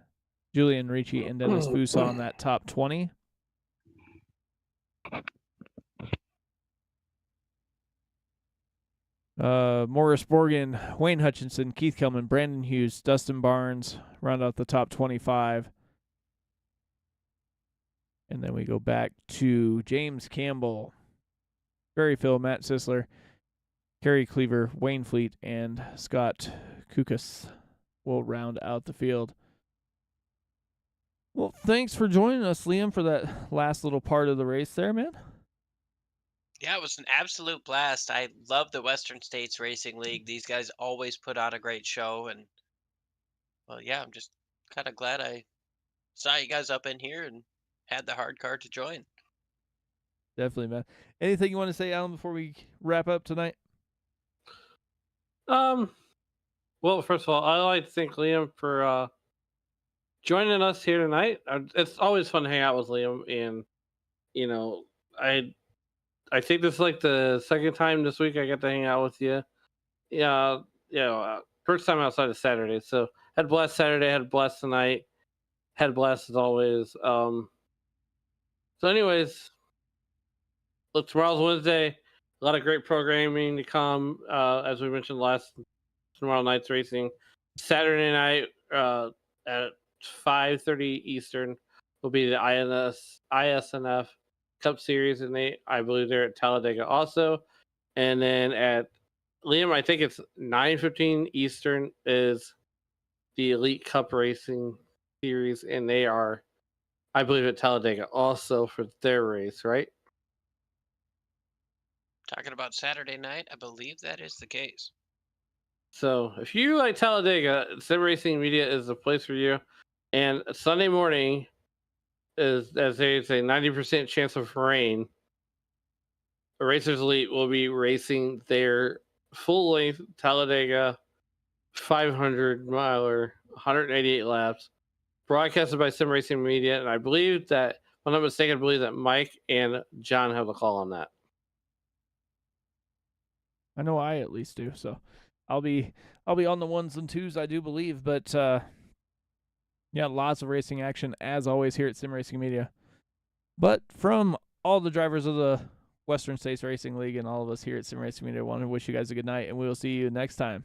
Speaker 2: Julian Ricci, and Dennis Fusa on that top 20. Morris Borgen, Wayne Hutchinson, Keith Kelman, Brandon Hughes, Dustin Barnes round out the top 25. And then we go back to James Campbell, Barry Phil, Matt Sisler, Kerry Cleaver, Wayne Fleet, and Scott Kukas will round out the field. Well, thanks for joining us, Liam, for that last little part of the race there, man.
Speaker 4: Yeah, it was an absolute blast. I love the Western States Racing League. These guys always put on a great show. And, well, yeah, I'm just kind of glad I saw you guys up in here and had the hard card to join.
Speaker 2: Definitely, man. Anything you want to say, Alan, before we wrap up tonight?
Speaker 3: Well, first of all, I'd like to thank Liam for joining us here tonight. It's always fun to hang out with Liam, and I think this is like the second time this week I get to hang out with you. Yeah, first time outside of Saturday. So had a blast Saturday, had a blast tonight, had a blast as always. So, anyways, look, tomorrow's Wednesday. A lot of great programming to come. As we mentioned tomorrow night's racing. Saturday night at 5:30 Eastern will be the ISNF Cup Series, and I believe they're at Talladega also. And then at Liam, I think it's 9:15 Eastern is the Elite Cup Racing Series, and they are, I believe, at Talladega also for their race, right?
Speaker 4: Talking about Saturday night, I believe that is the case.
Speaker 3: So if you like Talladega, Sim Racing Media is the place for you. And Sunday morning, is, as they say, 90% chance of rain. The Racers Elite will be racing their full-length Talladega 500 miler, 188 laps, broadcasted by Sim Racing Media, and I believe that, if I'm not mistaken, I believe that Mike and John have the call on that.
Speaker 2: I know I at least do. So I'll be on the ones and twos, I do believe. But yeah, lots of racing action as always here at Sim Racing Media. But from all the drivers of the Western States Racing League and all of us here at Sim Racing Media, I want to wish you guys a good night, and we will see you next time.